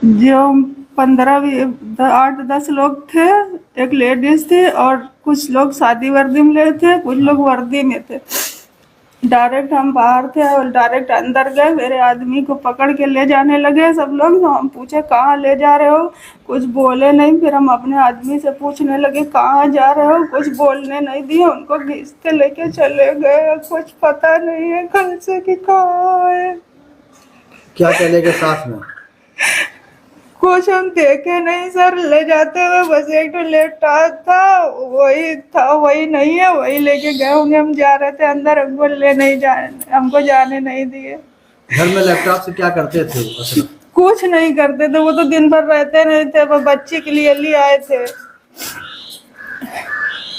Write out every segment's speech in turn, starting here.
जो 8-10 लोग थे, एक लेडीज थी और कुछ लोग शादी वर्दी में थे, कुछ लोग वर्दी में थे। डायरेक्ट हम बाहर थे और डायरेक्ट अंदर गए, मेरे आदमी को पकड़ के ले जाने लगे सब लोग। तो हम पूछे कहाँ ले जा रहे हो, कुछ बोले नहीं। फिर हम अपने आदमी से पूछने लगे कहाँ जा रहे हो, कुछ बोलने नहीं दिए, उनको घींचते लेके चले गए। कुछ पता नहीं है कल से कि कहाँ है। क्या क्या लेके साथ में? कुछ हम देखे नहीं सर, ले जाते हुए बस एक तो लैपटॉप था, वही नहीं है, वही लेके गए होंगे। हम जा रहे थे अंदर, हमको जाने नहीं दिए। घर में लैपटॉप से क्या करते थे अशरफ? कुछ नहीं करते थे, वो तो दिन भर रहते नहीं थे, वो बच्चे के लिए आए थे।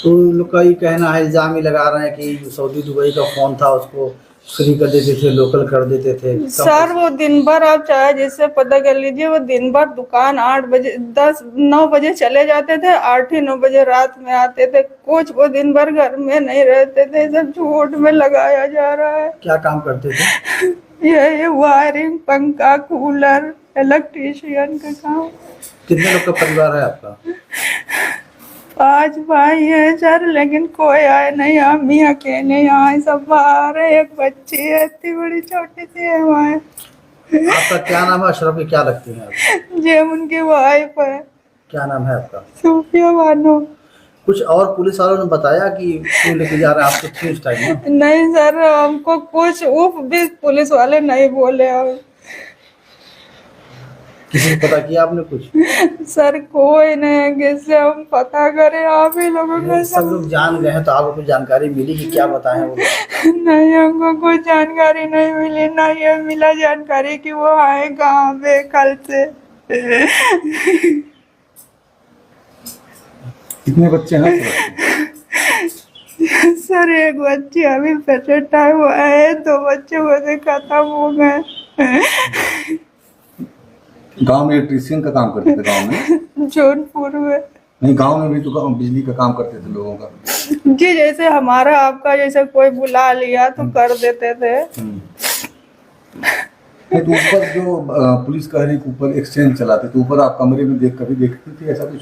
तो लोग का ये कहना है, इल्जाम ही लगा रहे हैं कि सऊदी दुबई का फोन था, उसको फ्री कर देते थे, लोकल कर देते थे। सर वो दिन भर, आप चाहे जिससे पता कर लीजिए, वो दिन भर दुकान 8 बजे 9 बजे चले जाते थे, 8 ही 9 बजे रात में आते थे। कुछ वो दिन भर घर में नहीं रहते थे, सब झूठ में लगाया जा रहा है। क्या काम करते थे? ये वायरिंग, पंखा, कूलर, इलेक्ट्रीशियन का काम। कितने लोग का परिवार है आपका? 5 भाई है सर, लेकिन कोई आए नहीं, हम ही अकेले यहाँ हैं, सब बाहर है। एक बच्ची है, इतनी बड़ी छोटी सी है वहाँ। आपका क्या नाम है? अशरफ की क्या लगती है आप? जे उनकी वाइफ है। क्या नाम है आपका? सूफिया बानो। कुछ और पुलिस वालों ने बताया कि क्यों लेके जा रहे हैं आपको थी उस टाइम में? नहीं सर, हमको कुछ उफ भी पुलिस वाले नहीं बोले। और किसी ने पता किया आपने कुछ? सर कोई नहीं, किससे हम पता करें, आप ही लोगों को सब लोग जान गए हैं, तो आपको कुछ जानकारी मिली कि क्या बताएं वो? नहीं, हमको कोई जानकारी नहीं मिली, ना ये मिला जानकारी कि वो आए कहाँ पे कल से। कितने बच्चे हैं? सर एक बच्ची अभी पेटेंट टाइम हुआ है, 2 बच्चे वैसे खत्म हो गए। गांव में इलेक्ट्रीशियन का काम करते थे गांव में? जौनपुर में। नहीं, गांव में भी तो बिजली का काम करते थे लोगों का। जी, जैसे हमारा आपका जैसे कोई बुला लिया तो कर देते थे। नहीं तो ऊपर जो पुलिस कह रही ऊपर एक्सचेंज चलाते थे, ऊपर आप कमरे में कभी देखते थे ऐसा कुछ?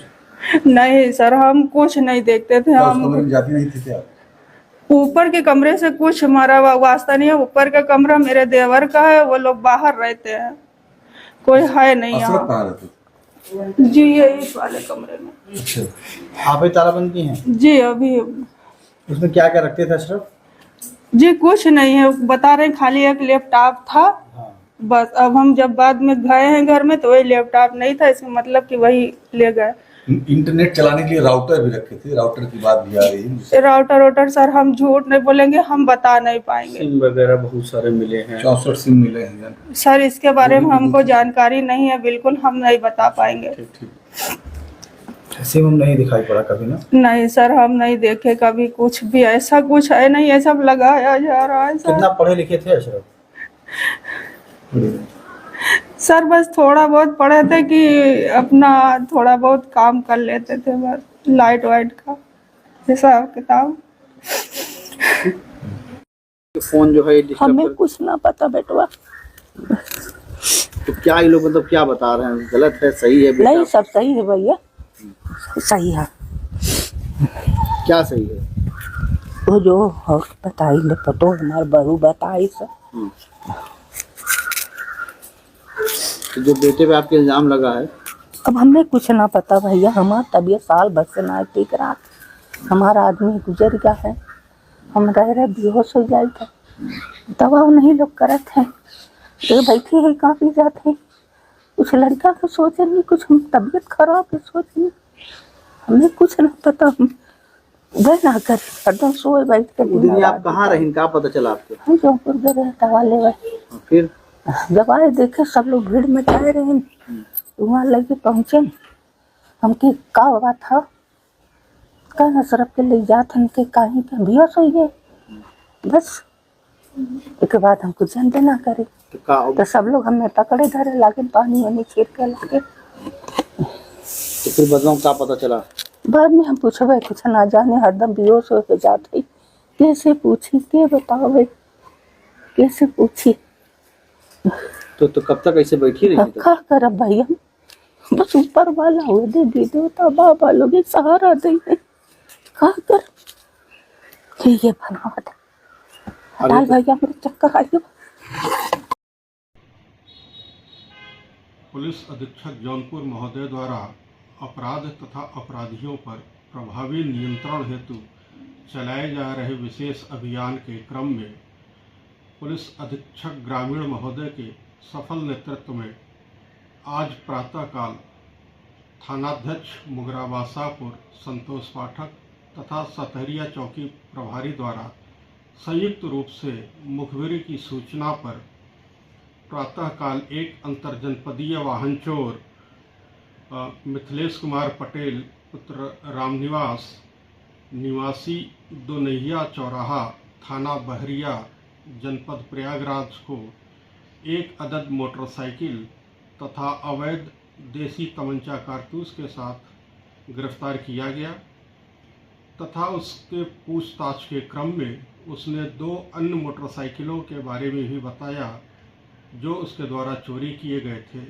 नहीं सर, हम कुछ नहीं देखते थे। हम कमरे में जाती नहीं थे आप? ऊपर के कमरे से कुछ हमारा वास्ता नहीं है। ऊपर का कमरा मेरे देवर का है, वो लोग बाहर रहते हैं, कोई है नहीं अशरफ कहाँ यहाँ। रहते थे? जी ये इस वाले कमरे में। अच्छा, आप ही तालाबंद की हैं? जी अभी। उसमें क्या क्या रखते थे अशरफ? जी कुछ नहीं है, बता रहे खाली एक लैपटॉप था। हाँ। बस अब हम जब बाद में गए हैं घर में तो वही लैपटॉप नहीं था, इसका मतलब कि वही ले गए। इंटरनेट चलाने के लिए राउटर भी रखे थे, राउटर की बात भी आ रही है। राउटर सर हम झूठ नहीं बोलेंगे, हम बता नहीं पाएंगे। सिम वगैरह बहुत सारे मिले हैं। 64 सिम मिले हैं सर इसके बारे में हमको जानकारी नहीं है, बिल्कुल हम नहीं बता पाएंगे। सिम नहीं दिखाई पड़ा कभी ना? नहीं सर, हम नहीं देखे कभी कुछ भी, ऐसा कुछ है नहीं, ये सब लगाया जा रहा है सर। कितना पढ़े लिखे थे अशरफ? सर बस थोड़ा बहुत पढ़े थे कि अपना थोड़ा बहुत काम कर लेते थे, बस लाइट वाइट का हिसाब किताब। फोन जो है हमें कुछ ना पता बेटवा। तो क्या ये लोग मतलब क्या बता रहे हैं, गलत है सही है बेटा? नहीं सब सही है भैया, सही है। क्या सही है? वो जो और बताई ले पतो हमारे बहू बताई सब। तो जो बेटे पे आपके इल्जाम लगा है, अब हमें कुछ ना पता भैया, हमारा तबीयत साल भर से ना ठीक रहा, हमारा आदमी गुजर गया है, हम रह रहे बेहोश हो जाए था, दवा नहीं लोग करत हैं, तो बैठे हैं काफी जाते हैं, कुछ लड़का को सोचे नहीं, कुछ हम तबीयत खराब है सोचे नहीं, हमें कुछ ना पता। हम वह ना कर हरदम सोए बैठ के। आप कहाँ रही, क्या पता चला आपको? हम जौनपुर गए रहे दवा ले। फिर जब आए देखे सब लोग भीड़ में जाए रहे हैं, तो वहाँ लगे पहुँचे, हमके का बात था, कहा सरफ के ले जाते हमके कहीं पे बेहोश हो गए, बस इसके बाद हमको जानते ना करे। तो सब लोग हमें पकड़े धरे लागे, पानी वानी छीट के लागे। तो फिर बदलाव क्या पता चला? बाद में हम पूछे कुछ ना जाने, हरदम बेहोश हो के जाते, कैसे पूछी के बताओ कैसे पूछी। तो कब तक ऐसे बैठी रही? क्या करब भैया, बस ऊपर वाला हो दे देवता बाबा लोग सहारा दे खा कर ठीक है बनावट दाल भैया मेरे चक्कर आइए। पुलिस अधीक्षक जौनपुर महोदय द्वारा अपराध तथा अपराधियों पर प्रभावी नियंत्रण हेतु चलाए जा रहे विशेष अभियान के क्रम में पुलिस अधीक्षक ग्रामीण महोदय के सफल नेतृत्व में आज प्रातःकाल थानाध्यक्ष मुगरावासापुर संतोष पाठक तथा सतहरिया चौकी प्रभारी द्वारा संयुक्त रूप से मुखबिरी की सूचना पर प्रातःकाल एक अंतरजनपदीय वाहन चोर मिथिलेश कुमार पटेल पुत्र रामनिवास निवासी दोनहिया चौराहा थाना बहरिया जनपद प्रयागराज को एक अदद मोटरसाइकिल तथा अवैध देसी तमंचा कारतूस के साथ गिरफ्तार किया गया तथा उसके पूछताछ के क्रम में उसने 2 अन्य मोटरसाइकिलों के बारे में भी बताया जो उसके द्वारा चोरी किए गए थे,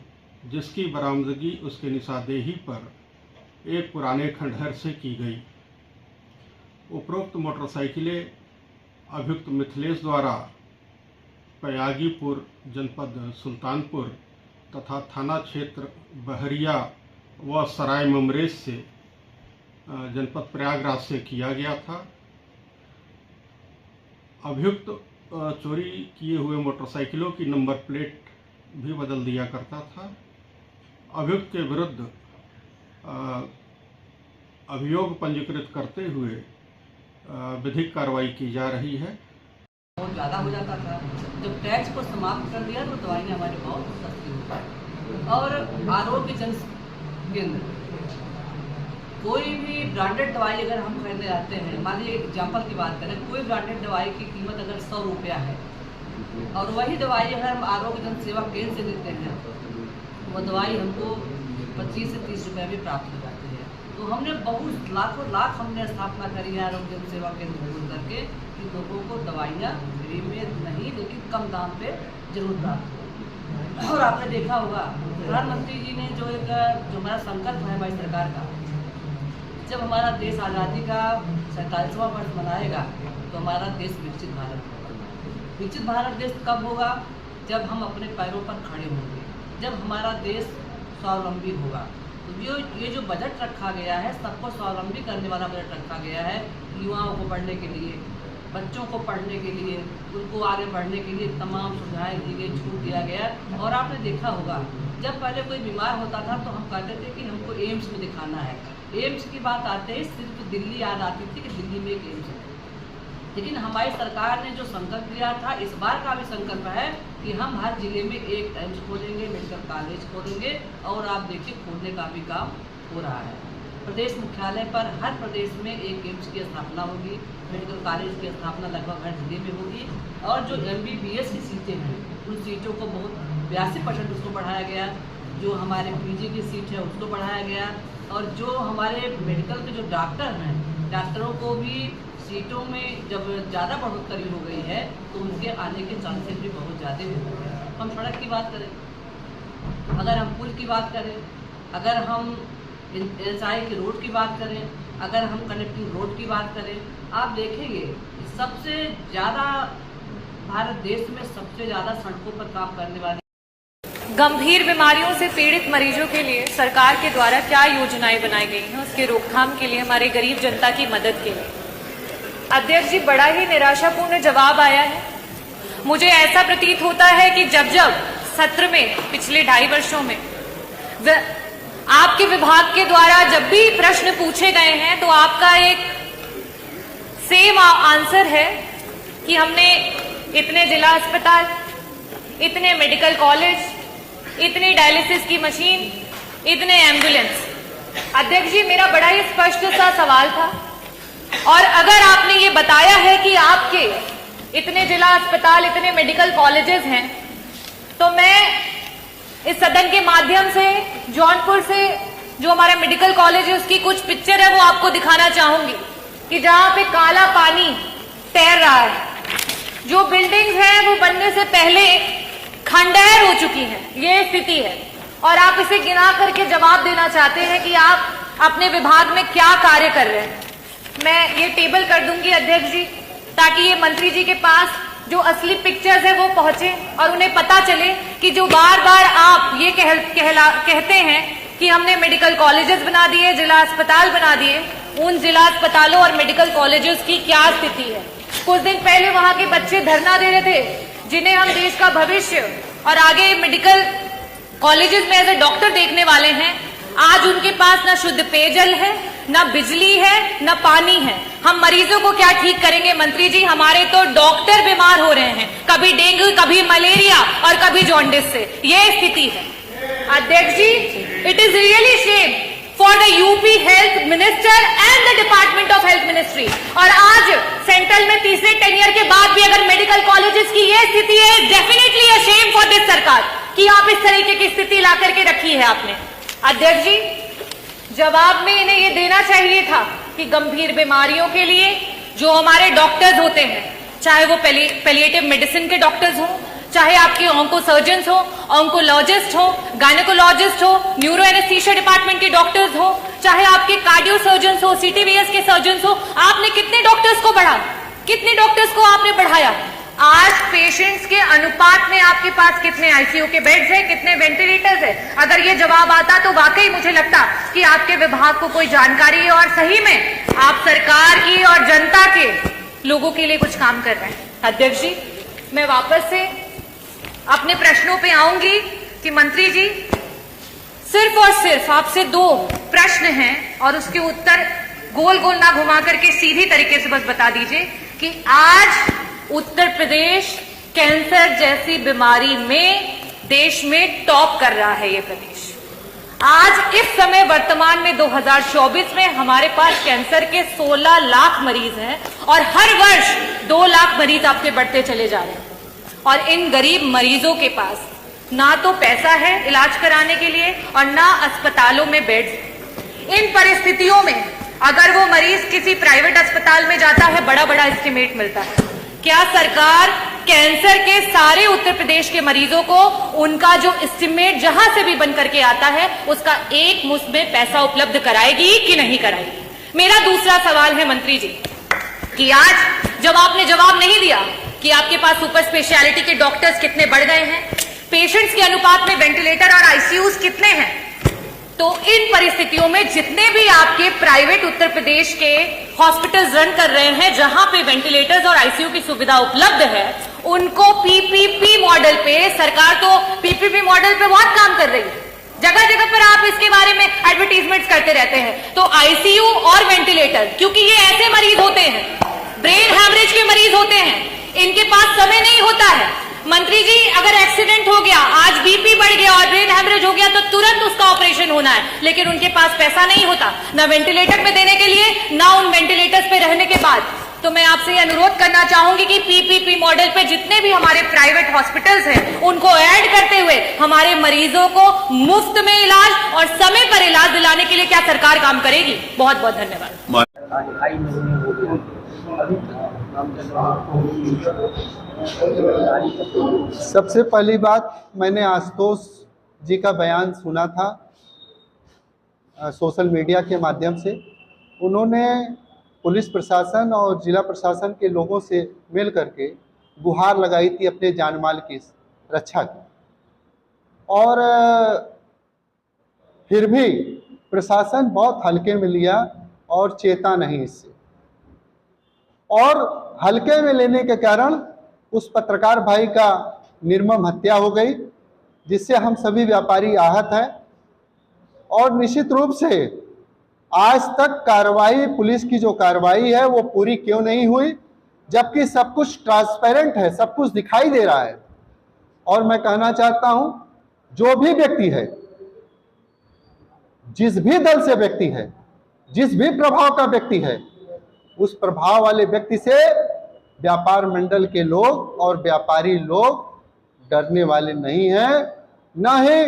जिसकी बरामदगी उसके निशानदेही पर एक पुराने खंडहर से की गई। उपरोक्त मोटरसाइकिलें अभियुक्त मिथिलेश द्वारा पयागीपुर जनपद सुल्तानपुर तथा थाना क्षेत्र बहरिया व सराय ममरेज से जनपद प्रयागराज से किया गया था। अभियुक्त चोरी किए हुए मोटरसाइकिलों की नंबर प्लेट भी बदल दिया करता था। अभियुक्त के विरुद्ध अभियोग पंजीकृत करते हुए विधिक कार्रवाई की जा रही है। बहुत ज़्यादा हो जाता था। जब टैक्स को समाप्त कर दिया तो दवाइयाँ हमारे बहुत सस्ती हो गई। और आरोग्य जन केंद्र कोई भी ब्रांडेड दवाई अगर हम खरीदने जाते हैं, मान लीजिए एग्जाम्पल की बात करें, कोई ब्रांडेड दवाई की कीमत अगर 100 रुपया है और वही दवाई अगर हम आरोग्य जन सेवा केंद्र से लेते हैं वो दवाई हमको 25 से 30 रुपये में प्राप्त हो जाती है। तो हमने बहुत लाखों लाख हमने स्थापना करी है आरोग्य जन सेवा केंद्र खोल करके कि लोगों को दवाइयाँ फ्री में नहीं लेकिन कम दाम पे जरूर प्राप्त हो। और आपने देखा होगा प्रधानमंत्री जी ने जो हमारा संकल्प है हमारी सरकार का, जब हमारा देश आज़ादी का 47वां वर्ष मनाएगा तो हमारा देश विकसित भारत होगा। विकसित भारत देश कब होगा? जब हम अपने पैरों पर खड़े होंगे, जब हमारा देश स्वावलंबी होगा। तो ये जो बजट रखा गया है सबको स्वावलंबी करने वाला बजट रखा गया है। युवाओं को पढ़ने के लिए, बच्चों को पढ़ने के लिए, उनको आगे बढ़ने के लिए तमाम सुविधाएं दी गई, छूट दिया गया। और आपने देखा होगा जब पहले कोई बीमार होता था तो हम कहते थे कि हमको एम्स में दिखाना है। एम्स की बात आते ही सिर्फ दिल्ली याद आती थी कि दिल्ली में एक एम्स है। लेकिन हमारी सरकार ने जो संकल्प लिया था, इस बार का भी संकल्प है कि हम हर जिले में एक एम्स खोलेंगे, मेडिकल कॉलेज खोलेंगे। और आप देखिए खोलने का भी काम हो रहा है। प्रदेश मुख्यालय पर हर प्रदेश में एक एम्स की स्थापना होगी, मेडिकल कॉलेज की स्थापना लगभग हर जिले में होगी। और जो MBBS की सीटें हैं उन सीटों को बहुत 82% उसको बढ़ाया गया। जो हमारे PG की सीट है उसको बढ़ाया गया। और जो हमारे मेडिकल के जो डॉक्टर हैं, डॉक्टरों को भी सीटों में जब ज़्यादा बढ़ोतरी हो गई है तो उनके आने के चांसेस भी बहुत ज़्यादा हो गए हैं। हम सड़क की बात करें, अगर हम पुल की बात करें, अगर हम SI के रोड की बात करें, अगर हम कनेक्टिंग रोड की बात करें, आप देखेंगे सबसे ज़्यादा भारत देश में सबसे ज़्यादा सड़कों पर काम करने वाली गंभीर बीमारियों से पीड़ित मरीजों के लिए सरकार के द्वारा क्या योजनाएं बनाई गई हैं, उसके रोकथाम के लिए, हमारे गरीब जनता की मदद के लिए। अध्यक्ष जी, बड़ा ही निराशापूर्ण जवाब आया है। मुझे ऐसा प्रतीत होता है कि जब जब सत्र में पिछले 2.5 वर्षों में आपके विभाग के द्वारा जब भी प्रश्न पूछे गए हैं तो आपका एक सेम आंसर है कि हमने इतने जिला अस्पताल, इतने मेडिकल कॉलेज, इतनी डायलिसिस की मशीन, इतने एम्बुलेंस। अध्यक्ष जी, मेरा बड़ा ही स्पष्ट सा सवाल था, और अगर आपने ये बताया है कि आपके इतने जिला अस्पताल, इतने मेडिकल कॉलेजेस हैं, तो मैं इस सदन के माध्यम से जौनपुर से जो हमारा मेडिकल कॉलेज है उसकी कुछ पिक्चर है वो आपको दिखाना चाहूंगी कि जहां पे काला पानी तैर रहा है। जो बिल्डिंग्स हैं वो बनने से पहले खंडहर हो चुकी हैं, ये स्थिति है। और आप इसे गिना करके जवाब देना चाहते हैं कि आप अपने विभाग में क्या कार्य कर रहे हैं। मैं ये टेबल कर दूंगी अध्यक्ष जी, ताकि ये मंत्री जी के पास जो असली पिक्चर्स है वो पहुंचे और उन्हें पता चले कि जो बार बार आप ये कहते हैं कि हमने मेडिकल कॉलेजेस बना दिए, जिला अस्पताल बना दिए, उन जिला अस्पतालों और मेडिकल कॉलेजेस की क्या स्थिति है। कुछ दिन पहले वहां के बच्चे धरना दे रहे थे, जिन्हें हम देश का भविष्य और आगे मेडिकल कॉलेजेस में एज ए डॉक्टर देखने वाले हैं। आज उनके पास ना शुद्ध पेयजल है, ना बिजली है, ना पानी है। हम मरीजों को क्या ठीक करेंगे मंत्री जी? हमारे तो डॉक्टर बीमार हो रहे हैं, कभी डेंगू, कभी मलेरिया और कभी जॉन्डिस से। ये स्थिति है अध्यक्ष जी। It is really shame for the UP health minister and the department of health ministry. और आज सेंट्रल में तीसरे टेन्योर के बाद भी अगर मेडिकल कॉलेजेस की ये स्थिति है, definitely a shame for this सरकार कि आप इस तरीके की स्थिति ला करके रखी है आपने। अध्यक्ष जी, जवाब में इन्हें ये देना चाहिए था कि गंभीर बीमारियों के लिए जो हमारे डॉक्टर्स होते हैं, चाहे वो पैलिएटिव मेडिसिन के डॉक्टर्स हों, चाहे आपके ऑन्को सर्जन्स हो, ऑन्कोलॉजिस्ट हो, गायनेकोलॉजिस्ट हो, न्यूरो एनेस्थीसिया डिपार्टमेंट के डॉक्टर्स हो, चाहे आपके कार्डियो सर्जन्स हो, सीटीबीएस के सर्जन्स हो, आपने कितने डॉक्टर्स को बढ़ा, कितने डॉक्टर्स को आपने बढ़ाया? आज पेशेंट्स के अनुपात में आपके पास कितने आईसीयू के बेड्स हैं, कितने वेंटिलेटर्स हैं? अगर ये जवाब आता तो वाकई मुझे लगता कि आपके विभाग को कोई जानकारी है और सही में आप सरकार की और जनता के लोगों के लिए कुछ काम कर रहे हैं। अध्यक्ष जी, मैं वापस से अपने प्रश्नों पे आऊंगी कि मंत्री जी, सिर्फ और सिर्फ आपसे 2 प्रश्न हैं और उसके उत्तर गोल गोल ना घुमा करके सीधी तरीके से बस बता दीजिए कि आज उत्तर प्रदेश कैंसर जैसी बीमारी में देश में टॉप कर रहा है। ये प्रदेश आज इस समय वर्तमान में 2024 में हमारे पास कैंसर के 16 लाख मरीज हैं और हर वर्ष 2 लाख मरीज आपके बढ़ते चले जा रहे हैं। और इन गरीब मरीजों के पास ना तो पैसा है इलाज कराने के लिए और ना अस्पतालों में बेड्स। इन परिस्थितियों में अगर वो मरीज किसी प्राइवेट अस्पताल में जाता है, बड़ा बड़ा एस्टिमेट मिलता है। क्या सरकार कैंसर के सारे उत्तर प्रदेश के मरीजों को उनका जो एस्टिमेट जहां से भी बन करके आता है उसका एक मुश्त में पैसा उपलब्ध कराएगी कि नहीं कराएगी? मेरा दूसरा सवाल है मंत्री जी कि आज जब आपने जवाब नहीं दिया कि आपके पास सुपर स्पेशलिटी के डॉक्टर्स कितने बढ़ गए हैं, पेशेंट्स के अनुपात में वेंटिलेटर और आईसीयूज कितने हैं, तो इन परिस्थितियों में जितने भी आपके प्राइवेट उत्तर प्रदेश के हॉस्पिटल्स रन कर रहे हैं जहां पे वेंटिलेटर्स और आईसीयू की सुविधा उपलब्ध है, उनको पीपीपी मॉडल पे, सरकार तो पीपीपी मॉडल पे बहुत काम कर रही है, जगह जगह पर आप इसके बारे में एडवर्टीजमेंट्स करते रहते हैं। तो आईसीयू और वेंटिलेटर, क्योंकि ये ऐसे मरीज होते हैं, ब्रेन हैमरेज के मरीज होते हैं, इनके पास समय नहीं होता है। मंत्री जी, अगर एक्सीडेंट हो गया, आज बीपी बढ़ गया और ब्रेन हैमरेज हो गया तो तुरंत उसका ऑपरेशन होना है, लेकिन उनके पास पैसा नहीं होता ना वेंटिलेटर पे देने के लिए, ना उन वेंटिलेटर्स पे रहने के बाद। तो मैं आपसे अनुरोध करना चाहूंगी कि पीपीपी मॉडल पे जितने भी हमारे प्राइवेट हॉस्पिटल्स हैं उनको ऐड करते हुए हमारे मरीजों को मुफ्त में इलाज और समय पर इलाज दिलाने के लिए क्या सरकार काम करेगी? बहुत बहुत धन्यवाद। सबसे पहली बात, मैंने आशुतोष जी का बयान सुना था सोशल मीडिया के माध्यम से। उन्होंने पुलिस प्रशासन और जिला प्रशासन के लोगों से मिल करके गुहार लगाई थी अपने जान माल की रक्षा की, और फिर भी प्रशासन बहुत हल्के में लिया और चेता नहीं इससे, और हल्के में लेने के कारण उस पत्रकार भाई का निर्मम हत्या हो गई, जिससे हम सभी व्यापारी आहत हैं। और निश्चित रूप से आज तक कार्रवाई, पुलिस की जो कार्रवाई है वो पूरी क्यों नहीं हुई, जबकि सब कुछ ट्रांसपेरेंट है, सब कुछ दिखाई दे रहा है। और मैं कहना चाहता हूं, जो भी व्यक्ति है, जिस भी दल से व्यक्ति है, जिस भी प्रभाव का व्यक्ति है, उस प्रभाव वाले व्यक्ति से व्यापार मंडल के लोग और व्यापारी लोग डरने वाले नहीं हैं, न ही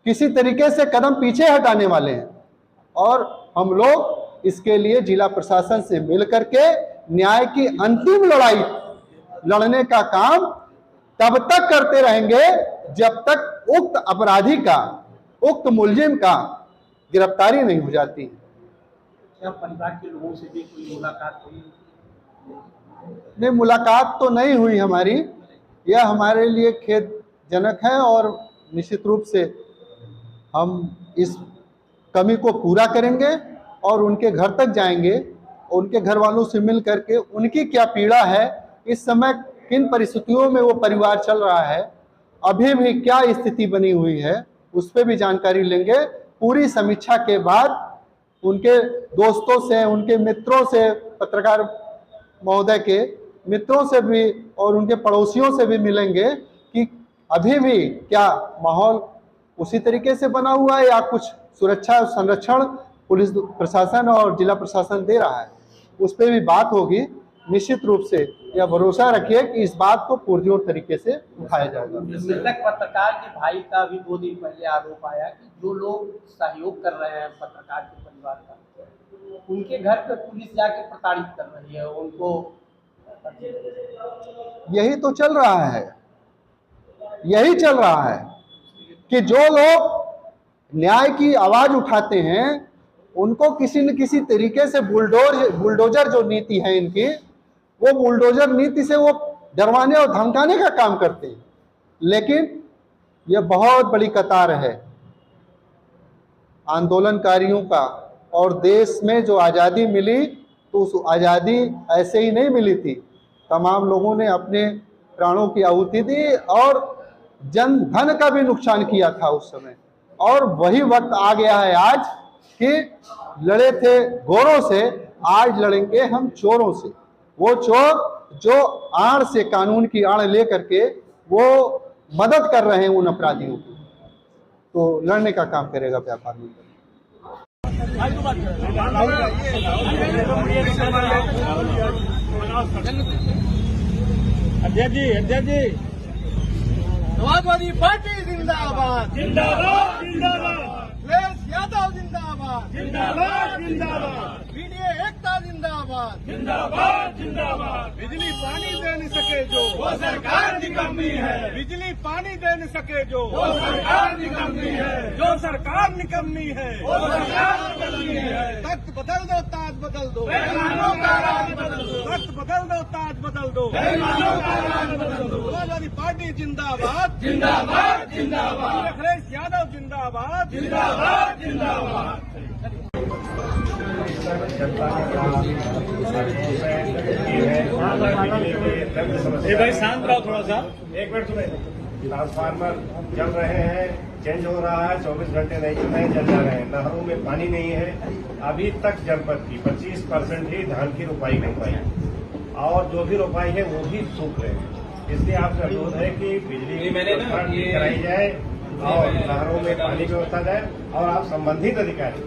किसी तरीके से कदम पीछे हटाने वाले हैं। और हम लोग इसके लिए जिला प्रशासन से मिल करके न्याय की अंतिम लड़ाई लड़ने का काम तब तक करते रहेंगे जब तक उक्त अपराधी का, उक्त मुलजिम का गिरफ्तारी नहीं हो जाती। क्या परिवार के लोगों से भी कोई मुलाकात हुई? नहीं, मुलाकात तो नहीं हुई हमारी। यह हमारे लिए खेदजनक है और निश्चित रूप से हम इस कमी को पूरा करेंगे और उनके घर तक जाएंगे, उनके घर वालों से मिल करके उनकी क्या पीड़ा है, इस समय किन परिस्थितियों में वो परिवार चल रहा है, अभी भी क्या स्थिति बनी हुई है, उस पर भी जानकारी लेंगे। पूरी समीक्षा के बाद उनके दोस्तों से, उनके मित्रों से, पत्रकार महोदय के मित्रों से भी और उनके पड़ोसियों से भी मिलेंगे कि अभी भी क्या माहौल उसी तरीके से बना हुआ है या कुछ सुरक्षा संरक्षण पुलिस प्रशासन और जिला प्रशासन दे रहा है, उस पर भी बात होगी। निश्चित रूप से यह भरोसा रखिए कि इस बात को पुरजोर तरीके से उठाया जाएगा। मृतक पत्रकार के भाई का भी 2 दिन पहले आरोप आया कि जो लोग सहयोग कर रहे हैं पत्रकार के परिवार का, उनके घर पर पुलिस जाके प्रताड़ित कर रही है उनको। यही तो चल रहा है, यही चल रहा है कि जो लोग न्याय की आवाज उठाते हैं उनको किसी न किसी तरीके से बुलडोजर जो नीति है इनकी, वो बुलडोजर नीति से वो डरवाने और धमकाने का काम करते हैं। लेकिन यह बहुत बड़ी कतार है आंदोलनकारियों का, और देश में जो आज़ादी मिली तो उस आज़ादी ऐसे ही नहीं मिली थी। तमाम लोगों ने अपने प्राणों की आहुति दी और जन धन का भी नुकसान किया था उस समय। और वही वक्त आ गया है आज कि लड़े थे गोरों से, आज लड़ेंगे हम चोरों से। वो चोर जो आड़ से, कानून की आड़ ले करके वो मदद कर रहे हैं उन अपराधियों की, तो लड़ने का काम करेगा व्यापार मंडल। अध्यक्ष जी समाजवादी पार्टी जिंदाबाद, जिंदाबाद जिंदाबाद, अखिलेश यादव जिंदाबाद, जिंदाबाद जिंदाबाद, मीडिया एकता जिंदाबाद, जिंदाबाद जिंदाबाद। बिजली पानी दे नहीं सके जो वो सरकार निकम्मी है, बिजली पानी दे नहीं सके जो वो सरकार निकम्मी है, जो सरकार निकम्मी है वो सरकार निकम्मी है। तख्त बदल दो, ताज बदल दो, बेईमानों का राज बदल दो, तख्त बदल दो, ताज बदल दो, बेईमानों का राज बदल दो। समाजवादी पार्टी जिंदाबाद, जिंदाबाद जिंदाबाद, अखिलेश यादव जिंदाबाद, जिंदाबाद जिंदाबाद। भाई शांत रहो थोड़ा सा, एक मिनट सुने। ट्रांसफार्मर जल रहे हैं, चेंज हो रहा है, 24 घंटे नहीं जल जा रहे हैं, नहरों में पानी नहीं है। अभी तक जनपद की 25% ही धान की रोपाई नहीं पाई और जो भी रोपाई है वो भी सूख रहे हैं। इसलिए आपसे अनुरोध है कि बिजली की व्यवस्था कराई जाए और नहरों में पानी की व्यवस्था जाए और आप संबंधित अधिकारी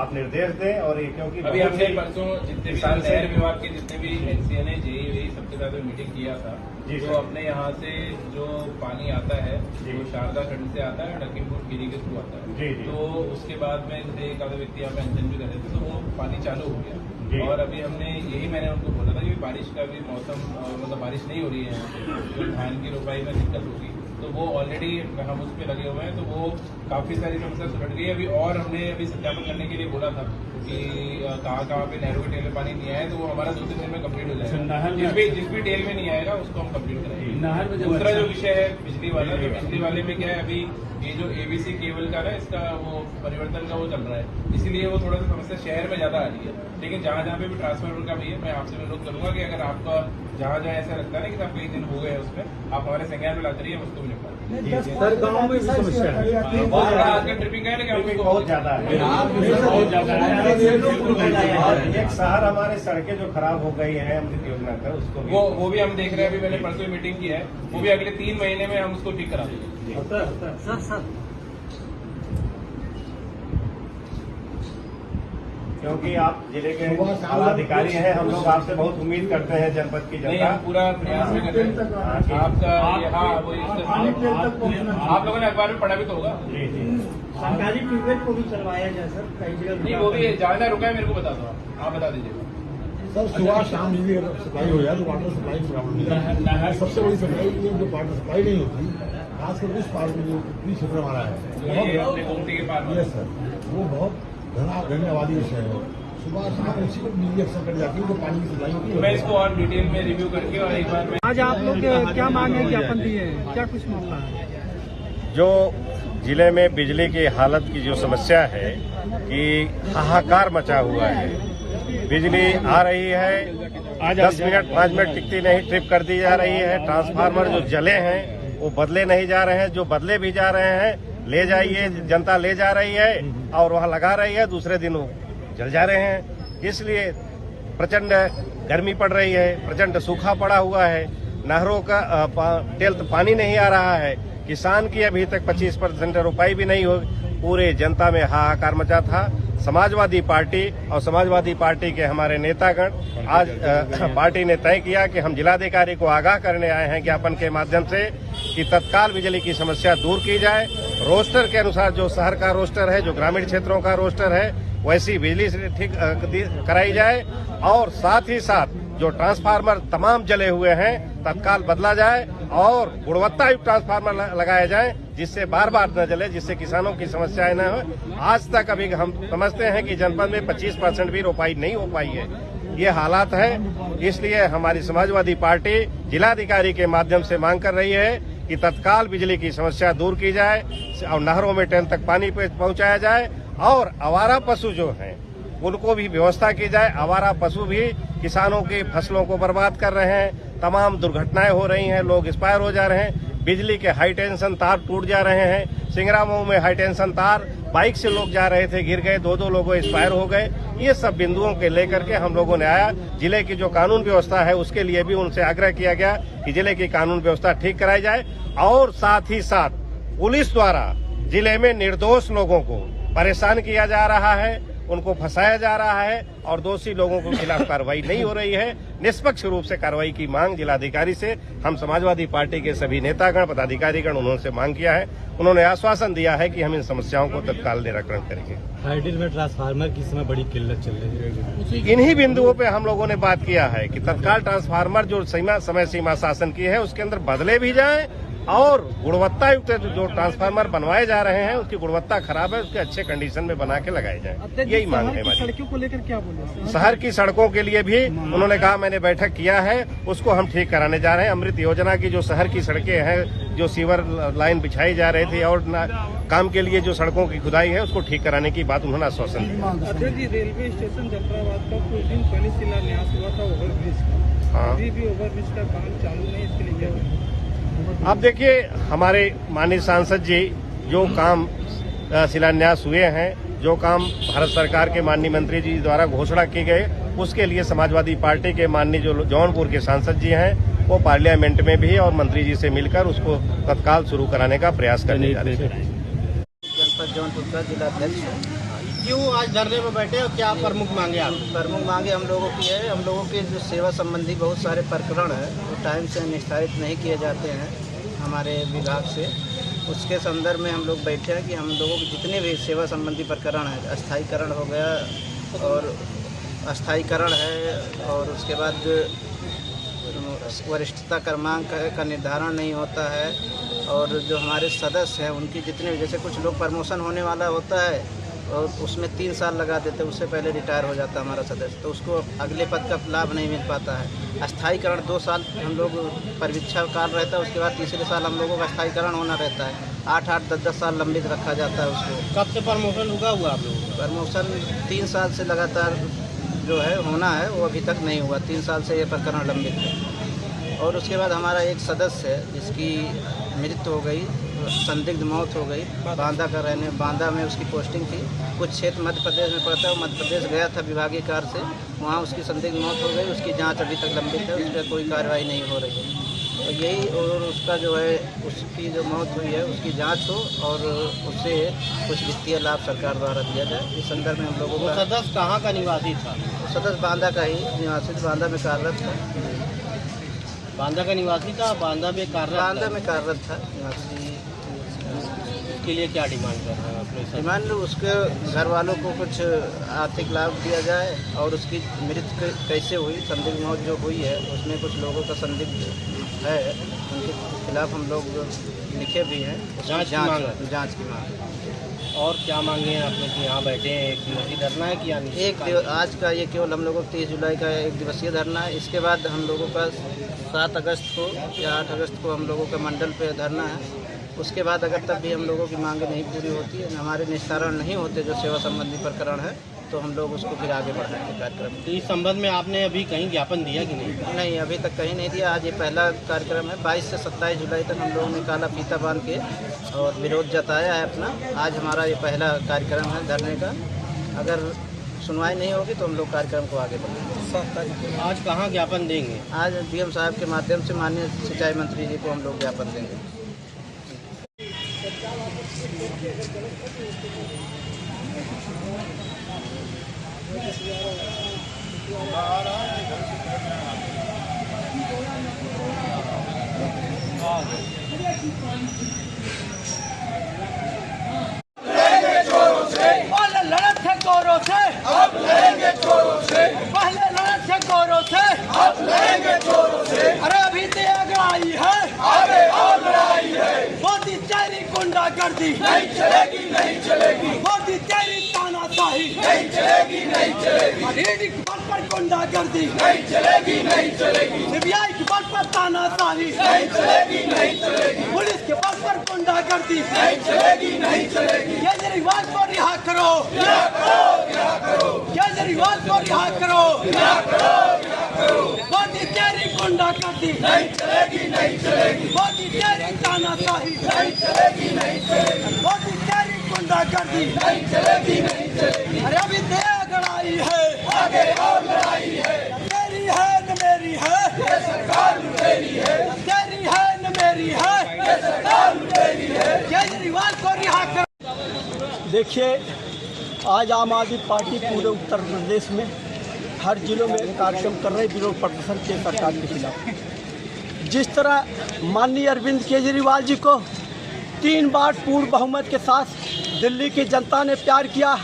आप निर्देश दें। और ये क्योंकि अभी हमने परसों जितने भी शहर विभाग के जितने भी एनसीएनए जेईई सबके साथ मीटिंग किया था, जो अपने यहाँ से जो पानी आता है वो शारदा खंड से आता है, लखीमपुर खीरी के थ्रू आता है। तो उसके बाद में जैसे एक आधा व्यक्ति यहाँ पे अंजन भी कर रहे थे तो वो पानी चालू हो गया। और अभी हमने यही मैंने उनको बोला था कि बारिश का भी मौसम, मतलब बारिश नहीं हो रही है, जो धान की रोपाई में दिक्कत होगी, तो वो ऑलरेडी हम उस पर लगे हुए हैं, तो वो काफी सारी समस्या सुलझ गई। अभी और हमने अभी सत्यापन करने के लिए बोला था कि कहाँ पे नहरों के टेल में पानी नहीं आया, तो वो हमारा 2-3 दिन में कंप्लीट हो जाएगा। जिस भी टेल में नहीं आएगा उसको हम कंप्लीट कराएंगे। दूसरा जो विषय है बिजली वाला, तो बिजली वाले में क्या है, अभी ये जो एबीसी केबल का ना इसका वो परिवर्तन का वो चल रहा है, इसीलिए वो थोड़ा सा समस्या शहर में ज्यादा आ रही है। लेकिन जहाँ जहाँ पे भी ट्रांसफार्मर का भी है, मैं आपसे अनुरोध करूंगा कि अगर आपका जहाँ जहाँ ऐसा लगता है ना कि आप कई दिन हो गए उसमें, आप हमारे संज्ञान में लाते रहिए, उसको भी निपटा सर गाँव में भी समस्या है, बहुत बड़ा आजकल ट्रिपिंग है, लेकिन बहुत ज्यादा है। एक शहर हमारे सड़कें जो खराब हो गई है अमृत योजना का, उसको वो भी हम देख रहे हैं। अभी मैंने परसों मीटिंग की है, वो भी अगले 3 महीने में हम उसको ठीक करा देंगे। सर क्योंकि आप जिले के अधिकारी हैं, हम लोग आपसे बहुत उम्मीद करते हैं जनपद की जनता। पूरा प्रयास में कर रहे हैं आपका। हाँ, वो आप लोगों ने अखबार में पढ़ा भी तो होगा। जी जी, सरकारी ट्यूबवेल को भी चलवाया जाए सर, कई जगह नहीं, वो भी ज्यादा रुका है, मेरे को बता दो, आप बता दीजिएगा। सर सुबह शाम बिजली सप्लाई हो जाए तो वाटर सप्लाई प्रॉब्लम है। सबसे बड़ी सप्लाई जो वाटर सप्लाई नहीं होती खासकर उस पार में जो उत्तरी क्षेत्र हमारा है अपने गोमती के पास यस सर, वो बहुत घने आबादी विषय है। सुबह शाम उसी को बिजली अक्सर कट जाती है, तो पानी की सप्लाई होती है। मैं इसको और डिटेल में रिव्यू करके और एक बार आज आप लोग क्या मांग है, ज्ञापन दिए हैं, क्या कुछ मामला है? जो जिले में बिजली की हालत की जो समस्या है कि हाहाकार मचा हुआ है। बिजली आ रही है, 10 मिनट 5 मिनट टिकती नहीं, ट्रिप कर दी जा रही है। ट्रांसफार्मर जो जले हैं वो बदले नहीं जा रहे हैं, जो बदले भी जा रहे हैं ले जाइए, जनता ले जा रही है और वहां लगा रही है, दूसरे दिन वो जल जा रहे हैं। इसलिए प्रचंड गर्मी पड़ रही है, प्रचंड सूखा पड़ा हुआ है, नहरों का पानी नहीं आ रहा है। किसान की अभी तक 25% रुपये भी नहीं हो। पूरे जनता में हाहाकार मचा था। समाजवादी पार्टी और समाजवादी पार्टी के हमारे नेतागण आज पार्टी ने तय किया कि हम जिलाधिकारी को आगाह करने आए हैं ज्ञापन के माध्यम से कि तत्काल बिजली की समस्या दूर की जाए। रोस्टर के अनुसार जो शहर का रोस्टर है, जो ग्रामीण क्षेत्रों का रोस्टर है, वैसी बिजली से ठीक कराई जाए और साथ ही साथ जो ट्रांसफार्मर तमाम जले हुए हैं तत्काल बदला जाए और गुणवत्तायुक्त ट्रांसफार्मर लगाए जाए, जिससे बार बार न जले, जिससे किसानों की समस्याएं न हो। आज तक अभी हम समझते हैं कि जनपद में 25% भी रोपाई नहीं हो पाई है। ये हालात है, इसलिए हमारी समाजवादी पार्टी जिलाधिकारी के माध्यम से मांग कर रही है कि तत्काल बिजली की समस्या दूर की जाए और नहरों में टैंक तक पानी पहुंचाया जाए और आवारा पशु जो हैं उनको भी व्यवस्था की जाए। आवारा पशु भी किसानों की फसलों को बर्बाद कर रहे हैं, तमाम दुर्घटनाएं हो रही हैं, लोग एक्सपायर हो जा रहे हैं, बिजली के हाई टेंशन तार टूट जा रहे हैं। सिंगरामऊ में हाई टेंशन तार, बाइक से लोग जा रहे थे, गिर गए, 2 लोग एक्सपायर हो गए। ये सब बिंदुओं के लेकर के हम लोगों ने आया। जिले की जो कानून व्यवस्था है उसके लिए भी उनसे आग्रह किया गया कि जिले की कानून व्यवस्था ठीक कराई जाए और साथ ही साथ पुलिस द्वारा जिले में निर्दोष लोगों को परेशान किया जा रहा है, उनको फंसाया जा रहा है और दोषी लोगों के खिलाफ कार्रवाई नहीं हो रही है। निष्पक्ष रूप से कार्रवाई की मांग जिलाधिकारी से हम समाजवादी पार्टी के सभी नेतागण पदाधिकारीगण उन्होंने मांग किया है। उन्होंने आश्वासन दिया है कि हम इन समस्याओं को तत्काल निराकरण करेंगे। हाइडिल में ट्रांसफार्मर की समय बड़ी किल्लत चल रही है। इन्हीं बिंदुओं पे हम लोगों ने बात किया है कि तत्काल ट्रांसफार्मर जो समय सीमा शासन की है उसके अंदर बदले भी जाए और गुणवत्तायुक्त जो ट्रांसफार्मर बनवाए जा रहे हैं उसकी गुणवत्ता खराब है, उसके अच्छे कंडीशन में बना के लगाए जाए। यही मांग है हमारी। सड़कों को लेकर क्या बोले? शहर की सड़कों के लिए भी उन्होंने कहा, मैंने बैठक किया है, उसको हम ठीक कराने जा रहे हैं। अमृत योजना की जो शहर की सड़कें हैं, जो सीवर लाइन बिछाई जा रही थी और काम के लिए जो सड़कों की खुदाई है उसको ठीक कराने की बात उन्होंने आश्वासन दिया। अध्यक्ष जी, रेलवे स्टेशन जफराबाद का कुछ दिन पहले शिलान्यास हुआ था ओवरब्रिज का, अभी भी ओवरब्रिज का काम चालू नहीं, इसके लिए क्या? अब देखिए, हमारे माननीय सांसद जी जो काम शिलान्यास हुए हैं, जो काम भारत सरकार के माननीय मंत्री जी द्वारा घोषणा की गई, उसके लिए समाजवादी पार्टी के माननीय जो जौनपुर के सांसद जी हैं वो पार्लियामेंट में भी और मंत्री जी से मिलकर उसको तत्काल शुरू कराने का प्रयास करने जा रहे हैं। जनपद जौनपुर का जिलाध्यक्ष। क्यों आज धरने में बैठे और क्या प्रमुख मांगे आप? प्रमुख मांगे हम लोगों की है, हम लोगों के जो सेवा संबंधी बहुत सारे प्रकरण है वो टाइम से निष्पादित नहीं किए जाते हैं हमारे विभाग से। उसके संदर्भ में हम लोग बैठे हैं कि हम लोगों के जितने भी सेवा संबंधी प्रकरण है, अस्थायीकरण हो गया और अस्थायीकरण है और उसके बाद वरिष्ठता क्रमांक का निर्धारण नहीं होता है और जो हमारे सदस्य हैं उनकी जितने, जैसे कुछ लोग प्रमोशन होने वाला होता है और उसमें 3 साल लगा देते, उससे पहले रिटायर हो जाता है हमारा सदस्य, तो उसको अगले पद का लाभ नहीं मिल पाता है। अस्थायीकरण 2 साल हम लोग परीक्षा काल रहता है, उसके बाद तीसरे साल हम लोगों का अस्थायीकरण होना रहता है। 8-8, 10-10 साल लंबित रखा जाता है उसको। कब से प्रमोशन हुआ आप लोगों का? प्रमोशन 3 साल से लगातार जो है होना है वो अभी तक नहीं हुआ। 3 साल से ये प्रकरण लंबित है। और उसके बाद हमारा एक सदस्य है जिसकी मृत्यु हो गई, संदिग्ध मौत हो गई, बांदा में उसकी पोस्टिंग थी, कुछ क्षेत्र मध्य प्रदेश में पड़ता है, मध्य प्रदेश गया था विभागीय कार्य से, वहाँ उसकी संदिग्ध मौत हो गई। उसकी जांच अभी तक लंबित है, उस पर कोई कार्रवाई नहीं हो रही है। तो यही, और उसका जो है उसकी जो मौत हुई है उसकी जांच हो और उससे कुछ वित्तीय लाभ सरकार द्वारा दिया जाए। इस संदर्भ में हम लोगों को। सदस्य कहाँ का निवासी था? सदस्य बांदा का ही निवासी, बांदा में कार्यरत था। बांदा का निवासी था, बांदा में कार्यरत था निवासी। उसके लिए क्या डिमांड कर रहे हैं अपने? डिमांड उसके घर वालों को कुछ आर्थिक लाभ दिया जाए और उसकी मृत्यु कैसे हुई, संदिग्ध मौत जो हुई है उसमें कुछ लोगों का संदिग्ध है उनके खिलाफ हम लोग लिखे भी हैं। जांच की मांग। और क्या मांगे हैं आपने कि यहाँ बैठे हैं, एक दिवसीय धरना है कि आज का ये केवल हम लोगों को 30 जुलाई का 1 दिवसीय धरना है। इसके बाद हम लोगों का 7 अगस्त को या 8 अगस्त को हम लोगों का मंडल पे धरना है। उसके बाद अगर तब भी हम लोगों की मांगें नहीं पूरी होती है, हमारे निस्तारण नहीं होते जो सेवा संबंधी प्रकरण है, तो हम लोग उसको फिर आगे बढ़ाएंगे कार्यक्रम। तो इस संबंध में आपने अभी कहीं ज्ञापन दिया कि नहीं? नहीं, अभी तक कहीं नहीं दिया। आज ये पहला कार्यक्रम है। 22 से 27 जुलाई तक हम लोगों ने काला फीता बांध के और विरोध जताया है अपना। आज हमारा ये पहला कार्यक्रम है धरने का। अगर सुनवाई नहीं होगी तो हम लोग कार्यक्रम को आगे बढ़ाएंगे। आज कहाँ ज्ञापन देंगे? आज डीएम साहब के माध्यम से माननीय सिंचाई मंत्री जी को हम लोग ज्ञापन देंगे। पहले लड़त थे गौरव से, अब लेंगे चोरों से। पहले लड़त थे गौरव से, अब लेंगे चोरों से। अरे अभी तो लड़ाई है, आगे और लड़ाई है। मोदी तेरी गुंडागर्दी नहीं चलेगी, नहीं चलेगी। मोदी तेरी तानाशाही नहीं चलेगी, नहीं चलेगी। ईडी के बल पर गुंडागर्दी नहीं चलेगी, नहीं चलेगी। सीबीआई के बल पर तानाशाही नहीं चलेगी, नहीं चलेगी। पुलिस के बल पर गुंडागर्दी नहीं चलेगी, नहीं चलेगी। केजरीवाल को रिहा करो, रिहा करो, रिहा करो। केजरीवाल को रिहा करो, रिहा करो, रिहा करो। मोदी तेरी गुंडागर्दी नहीं चलेगी, नहीं चलेगी। मोदी तेरी तानाशाही नहीं चलेगी, नहीं चलेगी। मोदी तेरी गुंडागर्दी नहीं चलेगी, नहीं चलेगी। अरे अभी लड़ाई है, आगे और लड़ाई है। तेरी है न मेरी है, ये सरकार तेरी है। तेरी है न मेरी है, ये सरकार तेरी है। केजरीवाल को रिहा करो। देखिए, आज आम आदमी पार्टी पूरे उत्तर प्रदेश में हर जिलों में कार्यक्रम कर रहे विरोध प्रदर्शन के सरकार के खिलाफ। जिस तरह माननीय अरविंद केजरीवाल जी को 3 बार पूर्ण बहुमत के साथ दिल्ली की जनता ने प्यार किया,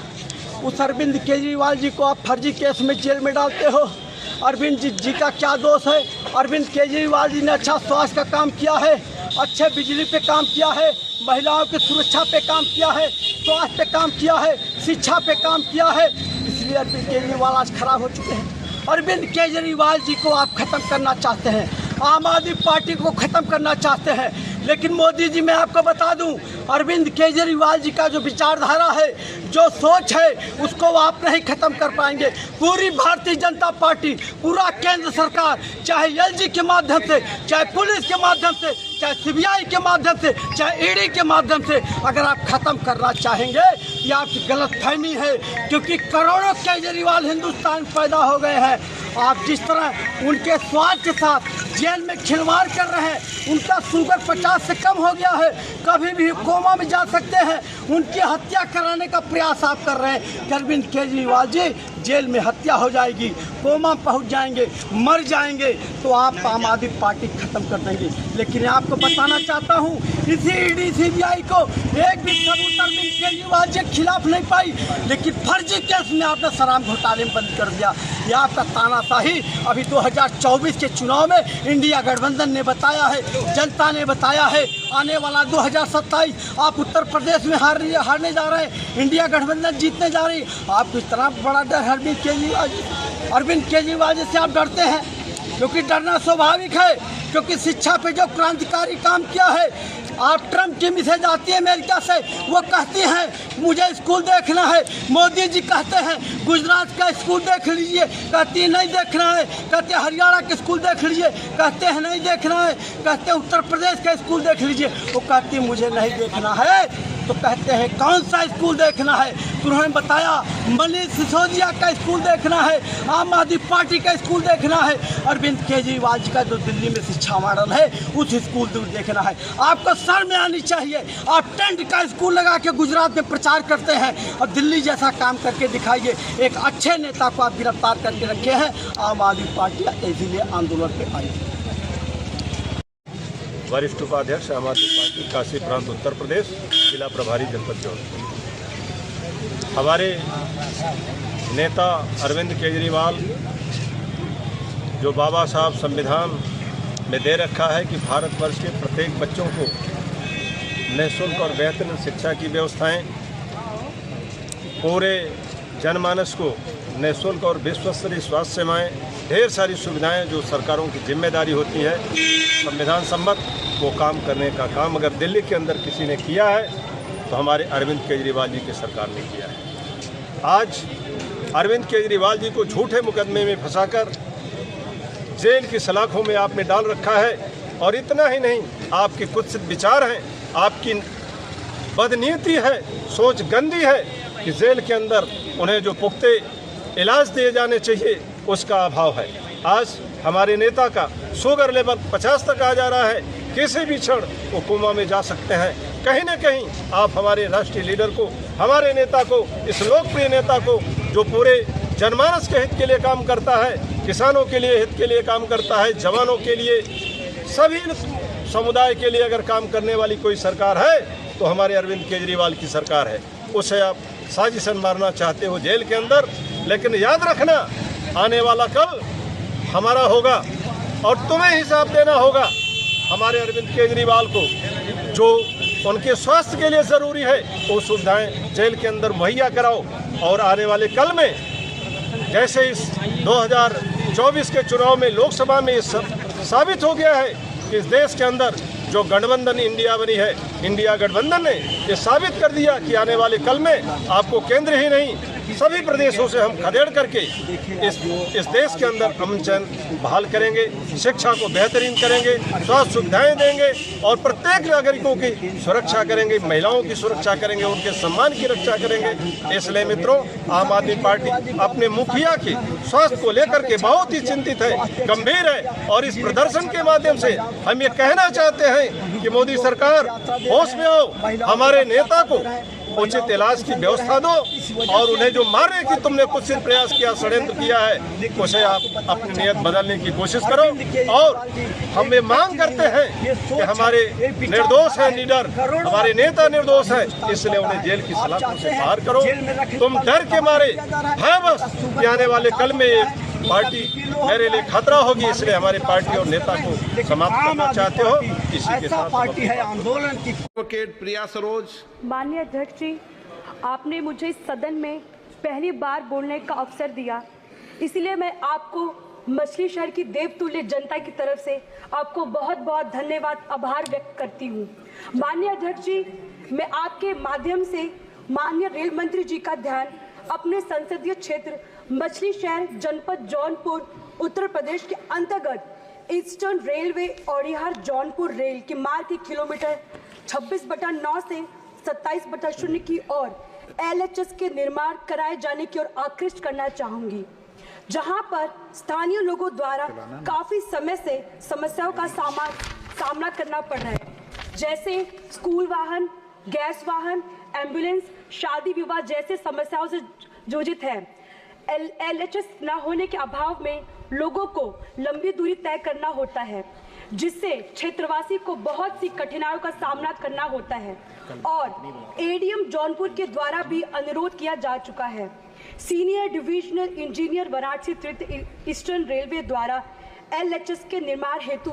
उस अरविंद केजरीवाल जी को आप फर्जी केस में जेल में डालते हो। अरविंद जी का क्या दोष है? अरविंद केजरीवाल जी ने अच्छा स्वास्थ्य का काम किया है, अच्छे बिजली पे काम किया है, महिलाओं की सुरक्षा पे काम किया है, स्वास्थ्य पे काम किया है, शिक्षा पे काम किया है। इसलिए अरविंद केजरीवाल आज खराब हो चुके हैं। अरविंद केजरीवाल जी को आप खत्म करना चाहते हैं, आम आदमी पार्टी को खत्म करना चाहते हैं। लेकिन मोदी जी, मैं आपको बता दूं, अरविंद केजरीवाल जी का जो विचारधारा है, जो सोच है, उसको आप नहीं खत्म कर पाएंगे। पूरी भारतीय जनता पार्टी, पूरा केंद्र सरकार, चाहे एलजी के माध्यम से, चाहे पुलिस के माध्यम से, चाहे सीबीआई के माध्यम से, चाहे ईडी के माध्यम से, अगर आप खत्म करना चाहेंगे, ये आपकी गलतफहमी है। क्योंकि करोड़ों केजरीवाल हिंदुस्तान पैदा हो गए हैं। आप जिस तरह उनके स्वाद के साथ जेल में खिलवाड़ कर रहे हैं, उनका शुगर 50 से कम हो गया है, कभी भी कोमा में जा सकते हैं, उनकी हत्या कराने का प्रयास आप कर रहे हैं। अरविंद केजरीवाल जी जेल में हत्या हो जाएगी, कोमा पहुंच जाएंगे, मर जाएंगे, तो आप आम आदमी पार्टी खत्म कर देंगे। लेकिन आपको बताना चाहता हूं, इसी ईडी सीबीआई को एक भी सबूत अरविंद केजरीवाल जी के खिलाफ नहीं पाई, लेकिन फर्जी केस में आपने शराब घोटाले में बंद कर दिया। यह आपका तानाशाही अभी 2024 के चुनाव में इंडिया गठबंधन ने बताया है, जनता ने बताया है। आने वाला 2027 आप उत्तर प्रदेश में हारने जा रहे हैं, इंडिया गठबंधन जीतने जा रही है। आपको इतना बड़ा डर अरविंद केजरीवाल जी से आप डरते हैं, क्योंकि डरना स्वाभाविक है। क्योंकि शिक्षा पे जो क्रांतिकारी काम किया है, आप ट्रम्प की मैसेज आती है अमेरिका से, वो कहती हैं मुझे स्कूल देखना है। मोदी जी कहते हैं गुजरात का स्कूल देख लीजिए, कहती है नहीं देखना है। कहते हैं हरियाणा के स्कूल देख लीजिए, कहते हैं नहीं देखना है। कहते हैं उत्तर प्रदेश का स्कूल देख लीजिए, वो कहती है मुझे नहीं देखना है। तो कहते हैं कौन सा स्कूल देखना है? तो उन्होंने बताया मनीष सिसोदिया का स्कूल देखना है, आम आदमी पार्टी का स्कूल देखना है। अरविंद केजरीवाल जी का जो दिल्ली में शिक्षा मॉडल है, उस स्कूल देखना है। आपको शर्म में आनी चाहिए। आप टेंट का स्कूल लगा के गुजरात में प्रचार करते हैं और दिल्ली जैसा काम करके दिखाइए। एक अच्छे नेता को आप गिरफ्तार करके रखे हैं। आम आदमी पार्टी इसीलिए आंदोलन पे आई। वरिष्ठ उपाध्यक्ष आम आदमी पार्टी काशी प्रांत उत्तर प्रदेश, जिला प्रभारी जनपद जौनपुर। हमारे नेता अरविंद केजरीवाल जो बाबा साहब संविधान में दे रखा है कि भारतवर्ष के प्रत्येक बच्चों को निःशुल्क और बेहतरीन शिक्षा की व्यवस्थाएं, पूरे जनमानस को निःशुल्क और विश्वस्तरीय स्वास्थ्य सेवाएं, ढेर सारी सुविधाएं जो सरकारों की जिम्मेदारी होती है संविधान सम्मत, वो काम करने का काम अगर दिल्ली के अंदर किसी ने किया है तो हमारे अरविंद केजरीवाल जी की सरकार ने किया है। आज अरविंद केजरीवाल जी को झूठे मुकदमे में फंसाकर जेल की सलाखों में आपने डाल रखा है। और इतना ही नहीं, आपके कुत्सित विचार हैं, आपकी बदनीति है, सोच गंदी है कि जेल के अंदर उन्हें जो पुख्ते इलाज दिए जाने चाहिए उसका अभाव है। आज हमारे नेता का शुगर लेवल 50 तक आ जा रहा है, किसी भी क्षण वो कोमा में जा सकते हैं। कहीं ना कहीं आप हमारे राष्ट्रीय लीडर को, हमारे नेता को, इस लोकप्रिय नेता को जो पूरे जनमानस के हित के लिए काम करता है, किसानों के लिए हित के लिए काम करता है, जवानों के लिए, सभी समुदाय के लिए अगर काम करने वाली कोई सरकार है तो हमारे अरविंद केजरीवाल की सरकार है। उसे आप साजिशन मारना चाहते हो जेल के अंदर, लेकिन याद रखना आने वाला कल हमारा होगा और तुम्हें हिसाब देना होगा। हमारे अरविंद केजरीवाल को जो उनके स्वास्थ्य के लिए ज़रूरी है वो सुविधाएं जेल के अंदर मुहैया कराओ। और आने वाले कल में जैसे इस 2024 के चुनाव में लोकसभा में ये साबित हो गया है कि इस देश के अंदर जो गठबंधन इंडिया बनी है, इंडिया गठबंधन ने ये साबित कर दिया कि आने वाले कल में आपको केंद्र ही नहीं सभी प्रदेशों से हम खदेड़ करके इस देश के अंदर अमन चैन बहाल करेंगे, शिक्षा को बेहतरीन करेंगे, स्वास्थ्य सुविधाएं देंगे और प्रत्येक नागरिकों की सुरक्षा करेंगे, महिलाओं की सुरक्षा करेंगे, उनके सम्मान की रक्षा करेंगे। इसलिए मित्रों, आम आदमी पार्टी अपने मुखिया के स्वास्थ्य को लेकर के बहुत ही चिंतित है, गंभीर है। और इस प्रदर्शन के माध्यम से हम ये कहना चाहते हैं कि मोदी सरकार होश में आओ, हमारे नेता को उचित इलाज की व्यवस्था दो और उन्हें जो मारने की तुमने कुछ प्रयास किया, षड्यंत्र किया है, उसे आप अपनी नियत बदलने की कोशिश करो। और हम ये मांग करते हैं कि हमारे निर्दोष है लीडर, हमारे नेता निर्दोष है, इसलिए उन्हें जेल की सलाखों से बाहर करो। तुम डर के मारे भयवश कि आने वाले कल में ये पार्टी मेरे लिए खतरा होगी, इसलिए हमारे पार्टी और नेता को समाप्त करना चाहते हो। इसी के साथ पार्टी है आंदोलन की। एडवोकेट प्रिया सरोज। माननीय अध्यक्ष जी, आपने मुझे इस सदन में पहली बार बोलने का अवसर दिया, इसलिए मैं आपको मछली शहर की देवतुल्य जनता की तरफ से आपको बहुत बहुत धन्यवाद, आभार व्यक्त करती हूँ। माननीय अध्यक्ष जी, मैं आपके माध्यम से माननीय रेल मंत्री जी का ध्यान अपने संसदीय क्षेत्र मछली शहर जनपद जौनपुर उत्तर प्रदेश के अंतर्गत eastern railway Aunrihar Jaunpur rail के मार्ग के किलोमीटर 26/9 से 27/0 की ओर LHS के निर्माण कराए जाने की ओर आकृष्ट करना चाहूंगी, जहां पर स्थानीय लोगों द्वारा काफी समय से समस्याओं का सामना करना पड़ रहा है, जैसे स्कूल वाहन, गैस वाहन, एम्बुलेंस, शादी विवाह जैसे समस्याओं से जूझित है। LHS न होने के अभाव में लोगों को लंबी दूरी तय करना होता है, जिससे क्षेत्रवासी को बहुत सी कठिनाइयों का सामना करना होता है और ADM जौनपुर के द्वारा भी अनुरोध किया जा चुका है। सीनियर डिविजनल इंजीनियर वाराणसी तृतीय ईस्टर्न रेलवे द्वारा LHS के निर्माण हेतु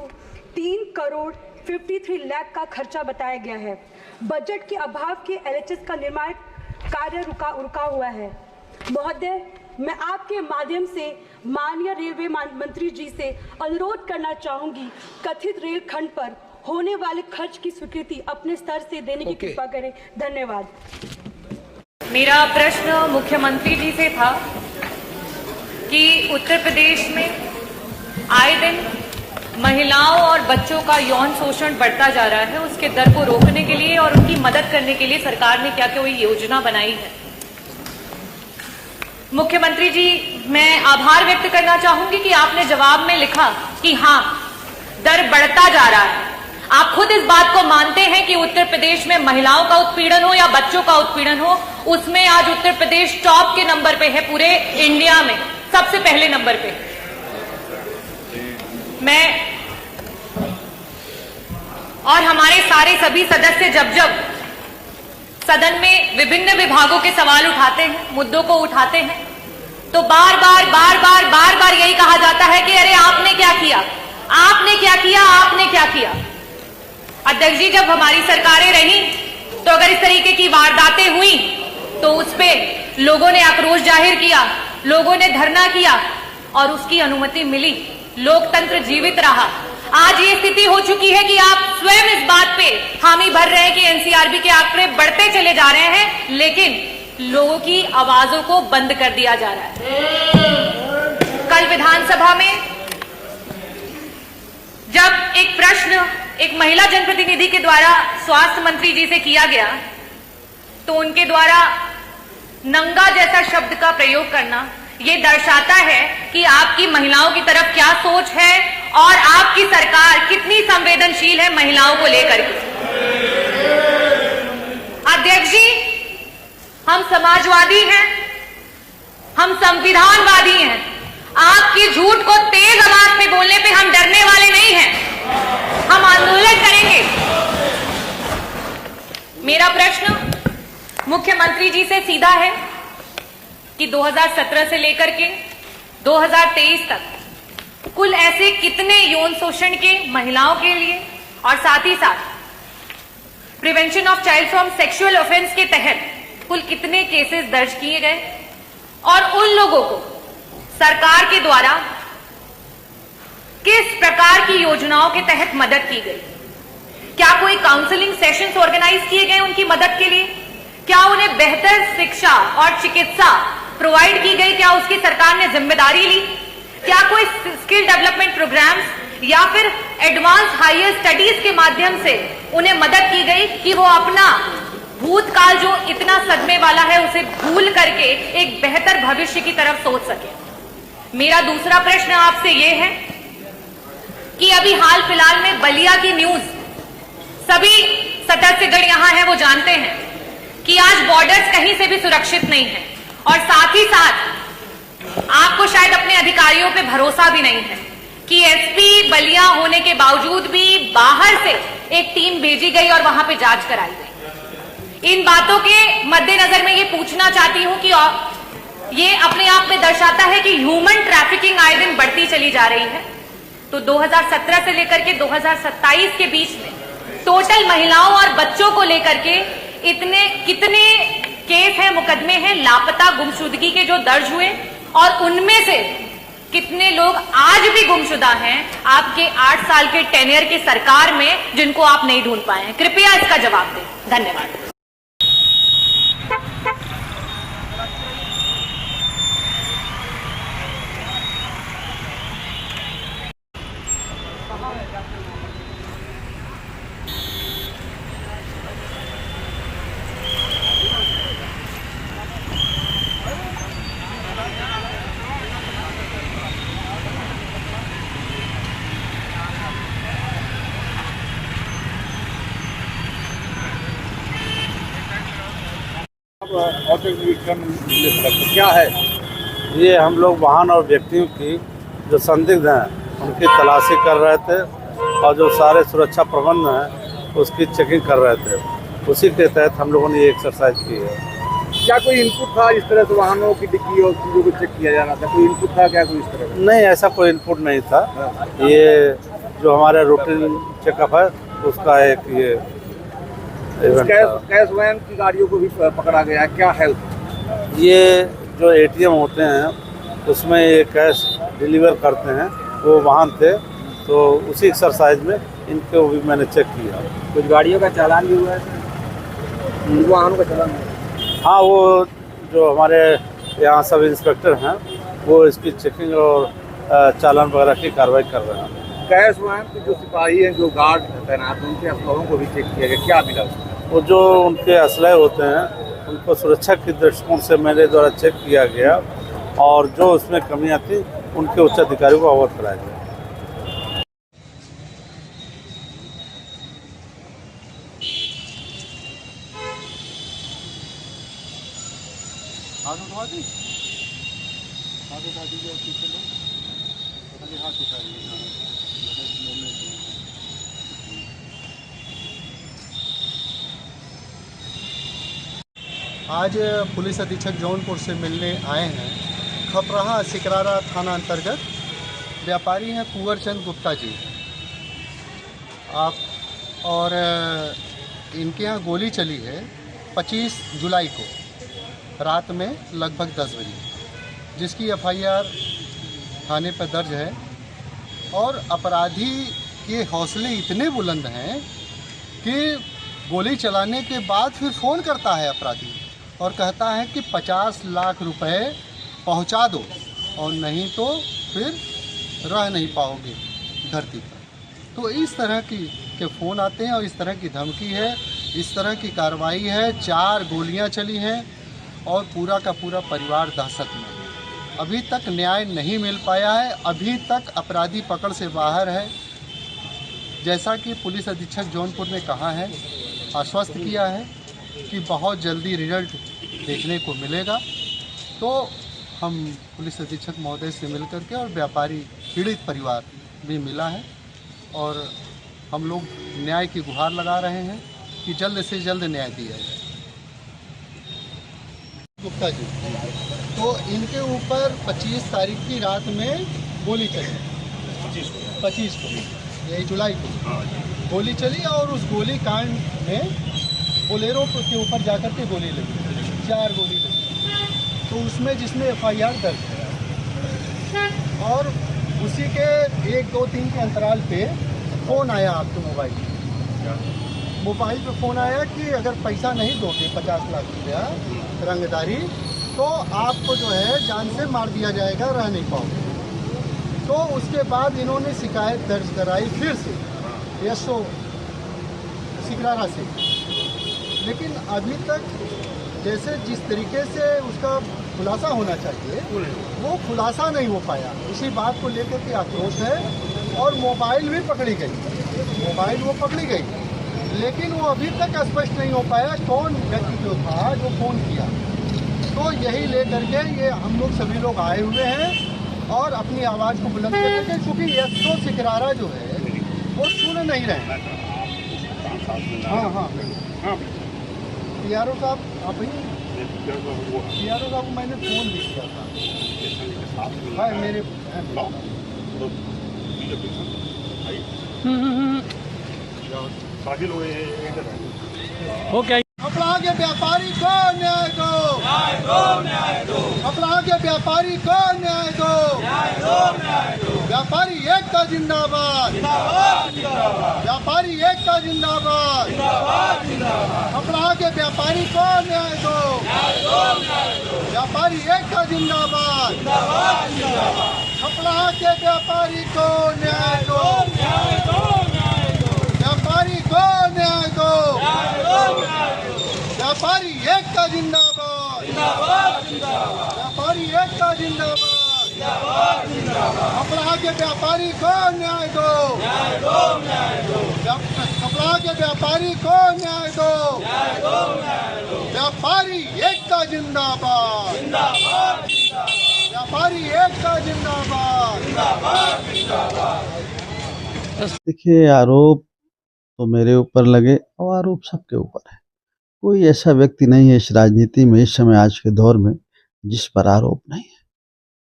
3,53 लाख का खर्चा बताया गया है। बजट के अभाव के LHS का निर्माण कार्य रुका हुआ है। महोदय, मैं आपके माध्यम से माननीय रेलवे मंत्री जी से अनुरोध करना चाहूंगी, कथित रेल खंड पर होने वाले खर्च की स्वीकृति अपने स्तर से देने की कृपा करें। धन्यवाद। मेरा प्रश्न मुख्यमंत्री जी से था कि उत्तर प्रदेश में आए दिन महिलाओं और बच्चों का यौन शोषण बढ़ता जा रहा है, उसके दर को रोकने के लिए और उनकी मदद करने के लिए सरकार ने क्या कोई योजना बनाई है? मुख्यमंत्री जी, मैं आभार व्यक्त करना चाहूंगी कि आपने जवाब में लिखा कि हाँ, दर बढ़ता जा रहा है। आप खुद इस बात को मानते हैं कि उत्तर प्रदेश में महिलाओं का उत्पीड़न हो या बच्चों का उत्पीड़न हो, उसमें आज उत्तर प्रदेश टॉप के नंबर पे है, पूरे इंडिया में सबसे पहले नंबर पे। मैं और हमारे सारे सभी सदस्य जब सदन में विभिन्न विभागों के सवाल उठाते हैं, मुद्दों को उठाते हैं, तो बार बार यही कहा जाता है कि अरे आपने क्या किया, आपने क्या किया, आपने क्या किया। अध्यक्ष जी, जब हमारी सरकारें रही तो अगर इस तरीके की वारदातें हुई तो उस पे लोगों ने आक्रोश जाहिर किया, लोगों ने धरना किया और उसकी अनुमति मिली, लोकतंत्र जीवित रहा। आज ये स्थिति हो चुकी है कि आप स्वयं इस बात पे हामी भर रहे हैं कि एनसीआरबी के आंकड़े बढ़ते चले जा रहे हैं, लेकिन लोगों की आवाजों को बंद कर दिया जा रहा है। कल विधानसभा में जब एक प्रश्न एक महिला जनप्रतिनिधि के द्वारा स्वास्थ्य मंत्री जी से किया गया तो उनके द्वारा नंगा जैसा शब्द का प्रयोग करना ये दर्शाता है कि आपकी महिलाओं की तरफ क्या सोच है और आपकी सरकार कितनी संवेदनशील है महिलाओं को लेकर के। अध्यक्ष जी, हम समाजवादी हैं, हम संविधानवादी हैं। आपकी झूठ को तेज आवाज में बोलने पे हम डरने वाले नहीं हैं, हम आंदोलन करेंगे। मेरा प्रश्न मुख्यमंत्री जी से सीधा है कि 2017 से लेकर के 2023 तक कुल ऐसे कितने यौन शोषण के महिलाओं के लिए और साथ ही साथ prevention of child from sexual offence के तहत कुल कितने केसेस दर्ज किए गए और उन लोगों को सरकार के द्वारा किस प्रकार की योजनाओं के तहत मदद की गई। क्या कोई काउंसलिंग सेशंस ऑर्गेनाइज किए गए उनकी मदद के लिए? क्या उन्हें बेहतर शिक्षा और चिकित्सा प्रोवाइड की गई? क्या उसकी सरकार ने जिम्मेदारी ली? क्या कोई स्किल डेवलपमेंट प्रोग्राम्स या फिर एडवांस हायर स्टडीज के माध्यम से उन्हें मदद की गई कि वो अपना भूतकाल जो इतना सदमे वाला है उसे भूल करके एक बेहतर भविष्य की तरफ सोच सके? मेरा दूसरा प्रश्न आपसे ये है कि अभी हाल फिलहाल में बलिया की न्यूज सभी सदस्यगण यहां हैं वो जानते हैं कि आज बॉर्डर्स कहीं से भी सुरक्षित नहीं है और साथ ही साथ आपको शायद अपने अधिकारियों पे भरोसा भी नहीं है कि एसपी बलिया होने के बावजूद भी बाहर से एक टीम भेजी गई और वहां पे जांच कराई गई। इन बातों के मद्देनजर मैं ये पूछना चाहती हूं कि ये अपने आप में दर्शाता है कि ह्यूमन ट्रैफिकिंग आए दिन बढ़ती चली जा रही है। तो 2017 से लेकर के 2027 के बीच में टोटल महिलाओं और बच्चों को लेकर के कितने केस हैं, मुकदमे हैं लापता गुमशुदगी के जो दर्ज हुए और उनमें से कितने लोग आज भी गुमशुदा हैं आपके 8 साल के टेन्योर की सरकार में जिनको आप नहीं ढूंढ पाए हैं? कृपया इसका जवाब दें। धन्यवाद। क्या है ये? हम लोग वाहन और व्यक्तियों की जो संदिग्ध हैं उनकी तलाशी कर रहे थे और जो सारे सुरक्षा प्रबंध हैं उसकी चेकिंग कर रहे थे। उसी के तहत हम लोगों ने ये एक्सरसाइज की है। क्या कोई इनपुट था इस तरह से वाहनों की डिक्की और चीज़ों को चेक किया जा रहा था? कोई इनपुट था क्या कोई इस तरह? नहीं, ऐसा कोई इनपुट नहीं था। ये जो हमारे रूटीन चेकअप है उसका एक ये कैश वैन की गाड़ियों को भी पकड़ा गया है, क्या है? ये जो एटीएम होते हैं उसमें ये कैश डिलीवर करते हैं, वो वाहन थे तो उसी एक्सरसाइज में इनको भी मैंने चेक किया। कुछ गाड़ियों का चालान भी हुआ है? वाहनों का चालान? हाँ, वो जो हमारे यहाँ सब इंस्पेक्टर हैं वो इसकी चेकिंग और चालान वगैरह की कार्रवाई कर रहे हैं। कैश वैन के जो सिपाही हैं जो गार्ड तैनात उनके असलहों को भी चेक किया गया, क्या मिला उसमें? वो जो उनके असलहे होते हैं उनको सुरक्षा के दृष्टिकोण से मेरे द्वारा चेक किया गया और जो उसमें कमियां थी उनके उच्च अधिकारियों को अवगत कराया गया। आज पुलिस अधीक्षक जौनपुर से मिलने आए हैं खपराहा सिकरारा थाना अंतर्गत व्यापारी हैं कुंवर चंद गुप्ता जी। आप और इनके यहाँ गोली चली है 25 जुलाई को रात में लगभग 10 बजे, जिसकी FIR थाने पर दर्ज है। और अपराधी के हौसले इतने बुलंद हैं कि गोली चलाने के बाद फिर फ़ोन करता है अपराधी और कहता है कि 50 लाख रुपए पहुंचा दो और नहीं तो फिर रह नहीं पाओगे धरती पर। तो इस तरह के फ़ोन आते हैं और इस तरह की धमकी है, इस तरह की कार्रवाई है। 4 गोलियां चली हैं और पूरा का पूरा परिवार दहशत में। अभी तक न्याय नहीं मिल पाया है, अभी तक अपराधी पकड़ से बाहर है। जैसा कि पुलिस अधीक्षक जौनपुर ने कहा है, आश्वस्त किया है कि बहुत जल्दी रिजल्ट देखने को मिलेगा। तो हम पुलिस अधीक्षक महोदय से मिलकर के और व्यापारी पीड़ित परिवार भी मिला है और हम लोग न्याय की गुहार लगा रहे हैं कि जल्द से जल्द न्याय दिया जाए। गुप्ता जी, तो इनके ऊपर 25 तारीख की रात में गोली चली, 25 को, यही जुलाई को गोली चली और उस गोली कांड में बोलेरो के ऊपर जाकर के गोली लगी, 4 गोली लगी। तो उसमें जिसमें FIR दर्ज है और उसी के 1, 2, 3 के अंतराल पे फ़ोन आया आपके मोबाइल पे फ़ोन आया कि अगर पैसा नहीं दोगे 50 लाख रुपया रंगदारी तो आपको जो है जान से मार दिया जाएगा, रह नहीं पाओगे। तो उसके बाद इन्होंने शिकायत दर्ज कराई फिर से SO सिकरारा से, लेकिन अभी तक जैसे जिस तरीके से उसका खुलासा होना चाहिए वो खुलासा नहीं हो पाया। इसी बात को लेकर के आक्रोश है और मोबाइल भी पकड़ी गई, मोबाइल वो पकड़ी गई, लेकिन वो अभी तक स्पष्ट नहीं हो पाया कौन व्यक्ति जो था जो फ़ोन किया। तो यही लेकर के ये हम लोग सभी लोग आए हुए हैं और अपनी आवाज़ को बुलंद करके, क्योंकि SO सिकरारा जो है वो सुन नहीं रहे। हाँ PRO साहब, आप ही PRO साहब को मैंने फ़ोन भी किया था। हाँ मेरे ओके। अपना के व्यापारी को न्याय दो, अपना के व्यापारी को न्याय दो, व्यापारी एकता जिंदाबाद, व्यापारी एकता जिंदाबाद, अपना के व्यापारी को न्याय दो, व्यापारी एकता जिंदाबाद, अपना के व्यापारी को न्याय दो, व्यापारी को न्याय दो, व्यापारी एकता जिंदाबाद, व्यापारी एकता जिंदाबाद, अपना के व्यापारी को न्याय दो, अपना के व्यापारी को न्याय दो, व्यापारी एकता जिंदाबाद, व्यापारी एकता जिंदाबाद। देखिए, आरोप तो मेरे ऊपर लगे और आरोप सबके ऊपर है। कोई ऐसा व्यक्ति नहीं है इस राजनीति में, इस समय आज के दौर में, जिस पर आरोप नहीं है।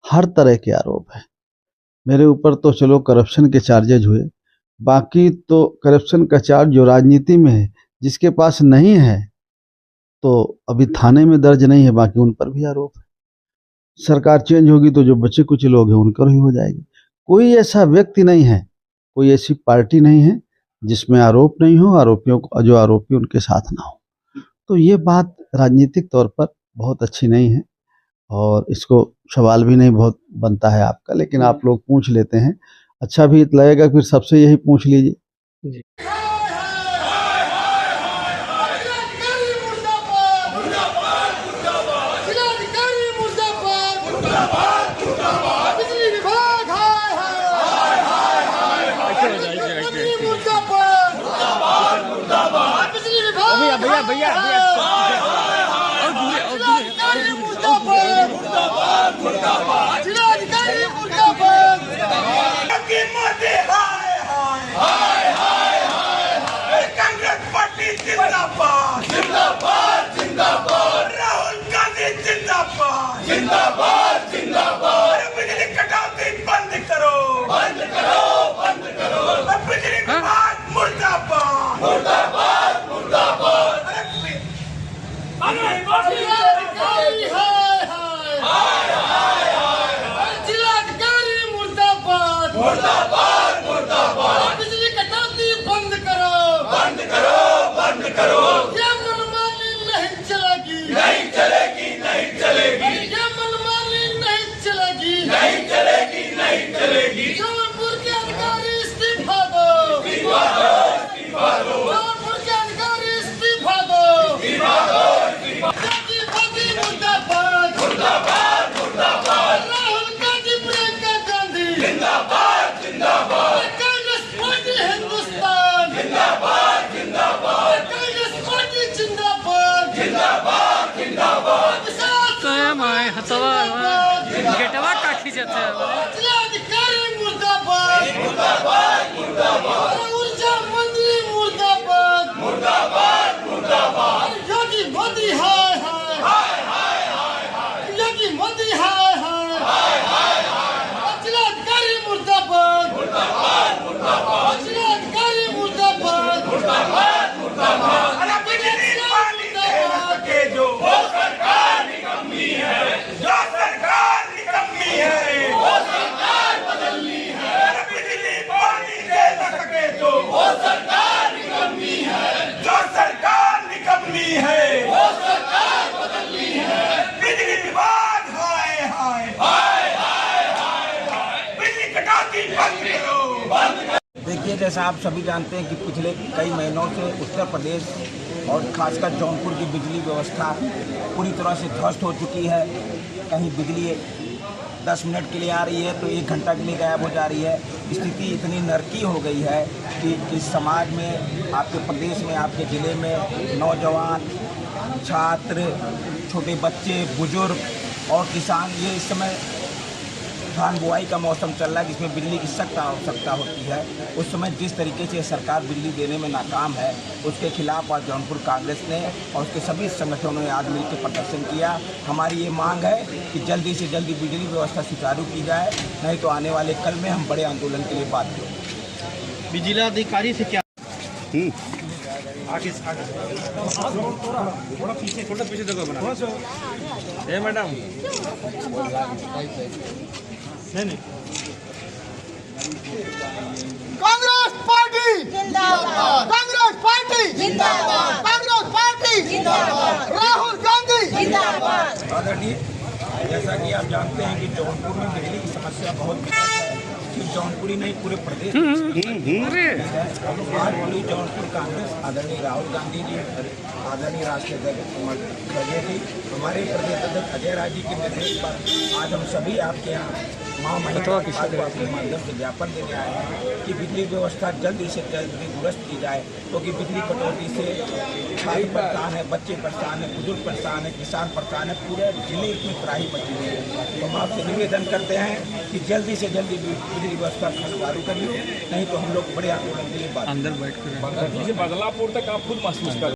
हर तरह के आरोप है। मेरे ऊपर तो चलो करप्शन के चार्जेज हुए, बाकी तो करप्शन का चार्ज जो राजनीति में है, जिसके पास नहीं है तो अभी थाने में दर्ज नहीं है, बाकी उन पर भी आरोप है। सरकार चेंज होगी तो जो बचे कुछ लोग हैं उन पर ही हो जाएगी। कोई ऐसा व्यक्ति नहीं है, कोई ऐसी पार्टी नहीं है जिसमें आरोप नहीं हो, आरोपियों को जो आरोपी उनके साथ ना हो। तो ये बात राजनीतिक तौर पर बहुत अच्छी नहीं है और इसको सवाल भी नहीं बहुत बनता है आपका, लेकिन आप लोग पूछ लेते हैं, अच्छा भी लगेगा, फिर सबसे यही पूछ लीजिए। जिंदाबाद जिंदाबाद, बिजली कटौती बंद करो, हतवा गेटवा का खींचत है जिलाधिकारी मुर्दाबाद मुर्दाबाद मुर्दाबाद ऊर्जा मंत्री मुर्दाबाद मुर्दाबाद मुर्दाबाद योगी मोदी हाय हाय हाय हाय हाय योगी मोदी हाय हाय हाय हाय हाय जिलाधिकारी मुर्दाबाद मुर्दाबाद मुर्दाबाद जिलाधिकारी मुर्दाबाद मुर्दाबाद मुर्दाबाद अरे बिजली पानी दे सके जो वो सरकार निकम्मी है जो सरकार निकम्मी है वो सरकार बदलनी है बिजली पानी दे सके जो वो सरकार निकम्मी है जो सरकार निकम्मी है वो सरकार बदलनी है बिजली विभाग हाय हाय हाय हाय हाय बिजली कटौती बंद करो बंद। देखिए, जैसा आप सभी जानते हैं कि पिछले कई महीनों से उत्तर प्रदेश और खासकर जौनपुर की बिजली व्यवस्था पूरी तरह से ध्वस्त हो चुकी है। कहीं बिजली 10 मिनट के लिए आ रही है तो 1 घंटा के लिए गायब हो जा रही है। स्थिति इतनी नरकी हो गई है कि इस समाज में, आपके प्रदेश में, आपके ज़िले में नौजवान, छात्र, छोटे बच्चे, बुजुर्ग और किसान ये इस समय धान बुआई का मौसम चल रहा है जिसमें बिजली की सख्त आवश्यकता होती है। उस समय जिस तरीके से सरकार बिजली देने में नाकाम है उसके खिलाफ आज जौनपुर कांग्रेस ने और उसके सभी संगठनों ने आज मिलकर प्रदर्शन किया। हमारी ये मांग है कि जल्दी से जल्दी बिजली व्यवस्था सुचारू की जाए, नहीं तो आने वाले कल में हम बड़े आंदोलन के लिए बाध्य होंगे। जिलाधिकारी से क्या आगे थोड़ा पीछे जगह बना मैडम नहीं कांग्रेस पार्टी जिंदाबाद कांग्रेस पार्टी जिंदाबाद कांग्रेस पार्टी जिंदाबाद राहुल गांधी जिंदाबाद। आदरणीय, जैसा कि आप जानते हैं कि जौनपुर में बिजली की समस्या बहुत विकट है। सिर्फ जौनपुरी नहीं, पूरे प्रदेश में आज पूरी जौनपुर कांग्रेस आदरणीय राहुल गांधी जी, आदरणीय राष्ट्रीय अध्यक्ष खड़गे जी, हमारे प्रदेश अध्यक्ष अजय राय जी के निर्देश पर आज हम सभी आपके यहाँ महामहिम के माध्यम से ज्ञापन देने आए हैं कि बिजली व्यवस्था जल्दी से जल्दी दुरुस्त की जाए, क्योंकि बिजली कटौती से छात्र परेशान है, बच्चे परेशान है, बुजुर्ग परेशान है, किसान परेशान है, पूरे जिले में त्राही मची हुई है। तो हम आपसे निवेदन करते हैं कि जल्दी से जल्दी बिजली व्यवस्था सुचारू करिए, नहीं तो हम लोग बड़े आंदोलन के लिए अंदर बैठ कर बदलापुर तक आप खुद महसूस कर